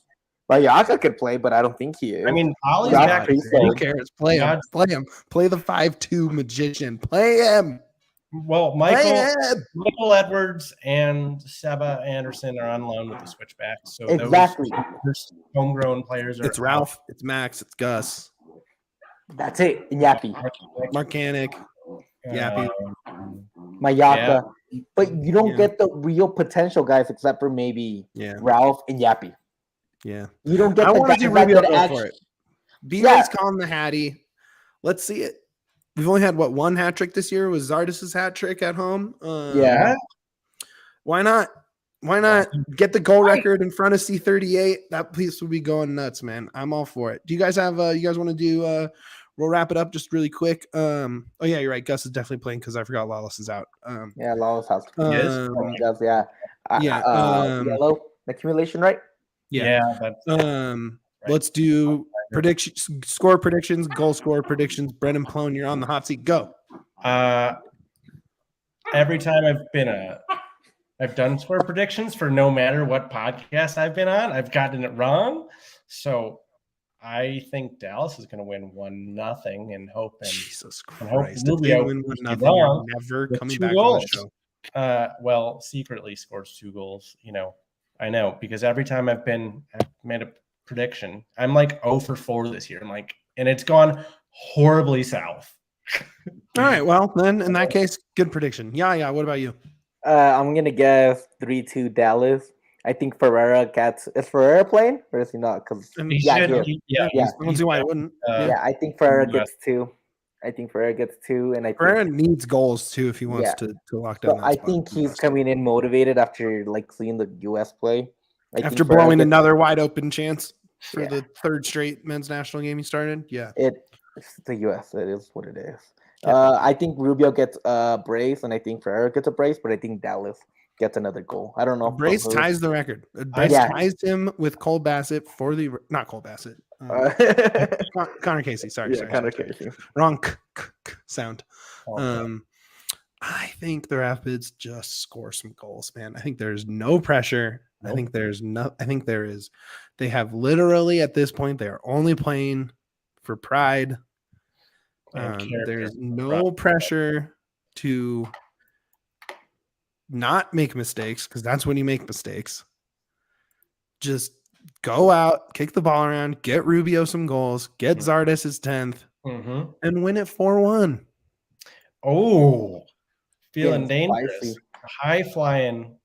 Mayaka could play, but I don't think he is. I mean, Ollie's back. Who cares? Play him. Play him. Play the 5'2" magician. Play him. Well, Michael Edwards and Seba Anderson are on loan with the switchbacks. So exactly, those homegrown players are. It's Ralph. It's Max. It's Gus. That's it. And Yappy. Marcanic. Yappy. Mayaka. Yeah. But you don't get the real potential guys except for maybe Ralph and Yappy. Yeah. You don't get I want to see Rubio go for it. B-Ray's calling the Hattie. Let's see it. We've only had one hat trick this year? Was Zardes' hat trick at home? Why not? Why not get the goal record in front of C38? That piece would be going nuts, man. I'm all for it. Do you guys have you guys want to do we'll wrap it up just really quick. Oh yeah, you're right. Gus is definitely playing because I forgot Lawless is out. Lawless has to yellow accumulation, right? Let's do predictions, score predictions, goal score predictions. Brendan Ploen, you're on the hot seat. Go. Every time I've done score predictions for no matter what podcast I've been on, I've gotten it wrong. So I think Dallas is going to win 1-0 and hope. Jesus Christ! If they win 1-0, you're never coming back on the show. Well, secretly scores 2 goals. I know because every time I've made a prediction, I'm like 0 for 4 this year. And it's gone horribly south. All right, well then in that case, good prediction. Yeah. What about you? I'm gonna guess 3-2 Dallas. I think Ferreira gets. Is Ferreira playing or is he not? Because I don't see why it wouldn't. I think Ferreira gets 2. I think Ferreira gets 2, and Ferreira needs goals too if he wants to lock down. So I think he's coming in motivated after seeing the US play. After blowing another wide open chance for the 3rd straight men's national game he started. Yeah, it's the US. It is what it is. I think Rubio gets a brace, and I think Ferreira gets a brace, but I think Dallas gets another goal. I don't know. Brace ties the record. Brace ties him with Cole Bassett for the not Cole Bassett. Connor Casey. Sorry. Connor Casey. Wrong sound. I think the Rapids just score some goals, man. I think there's no pressure. Nope. I think there is. They have literally at this point they are only playing for pride. There's no pressure to not make mistakes, because that's when you make mistakes. Just go out, kick the ball around, get Rubio some goals, get Zardes his 10th, and win it 4-1. Oh, feeling dangerous. Spicy. High flying.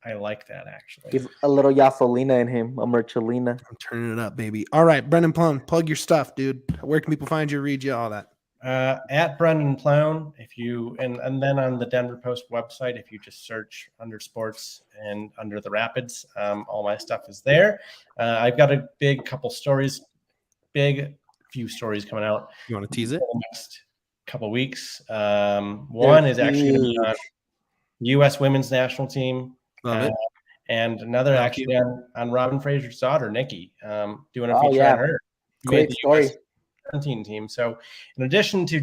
I like that, actually. He's a little Yasolina in him, a Mercholina. I'm turning it up, baby. All right, Brendan Ploen, plug your stuff, dude. Where can people find you, read you, all that? At Brendan Ploen, if you and then on the Denver Post website, if you just search under sports and under the Rapids, all my stuff is there. I've got a big few stories coming out. You want to tease it? In the next couple weeks. One is actually going to be on U.S. women's national team. Love it. And another actually on Robin Fraser's daughter, Nikki, doing a feature on her. Great story. 17 team. So in addition to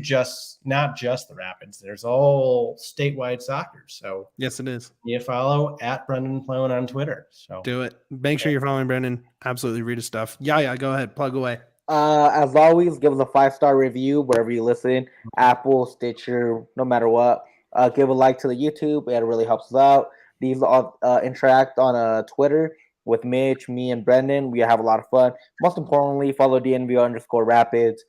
not just the Rapids, there's all statewide soccer. So yes, it is. You follow at Brendan Ploen on Twitter. So do it. Make sure you're following Brendan. Absolutely read his stuff. Yeah, go ahead. Plug away. As always, give us a 5-star review wherever you listen. Apple, Stitcher, no matter what. Give a like to the YouTube. It really helps us out. These all interact on Twitter with Mitch, me, and Brendan. We have a lot of fun. Most importantly, follow DNVR_Rapids.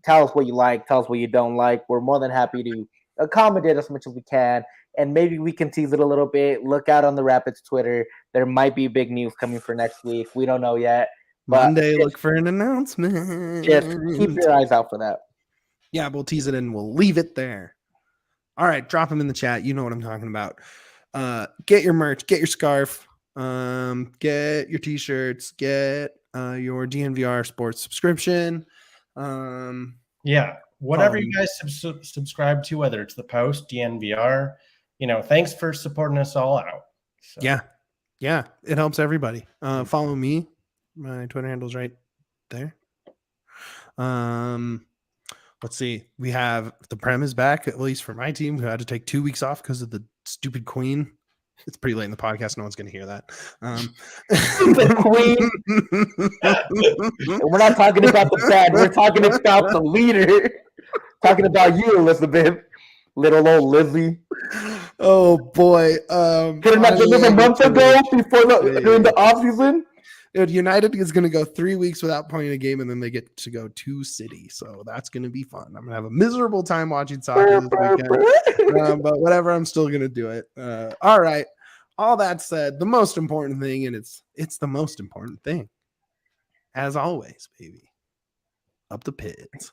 Tell us what you like. Tell us what you don't like. We're more than happy to accommodate as much as we can. And maybe we can tease it a little bit. Look out on the Rapids Twitter. There might be big news coming for next week. We don't know yet. But Monday, look for an announcement. Just keep your eyes out for that. Yeah, we'll tease it and we'll leave it there. All right, drop them in the chat. You know what I'm talking about. Get your merch. Get your scarf. Get your t-shirts, get your DNVR sports subscription. Whatever you guys subscribe to, whether it's the Post, DNVR, thanks for supporting us all out. So. Yeah, it helps everybody. Follow me. My Twitter handle's right there. Let's see. We have the Prem is back, at least for my team, who had to take 2 weeks off because of the stupid Queen. It's pretty late in the podcast. No one's going to hear that. The Queen. We're not talking about the bad. We're talking about the leader. Talking about you, Elizabeth. Little old Lizzie. Oh, boy. Could have not done this a month ago during the offseason? Dude, United is going to go 3 weeks without playing a game, and then they get to go to City. So that's going to be fun. I'm going to have a miserable time watching soccer this weekend. But whatever, I'm still going to do it. All right. All that said, the most important thing, and it's the most important thing, as always, baby, up the pits.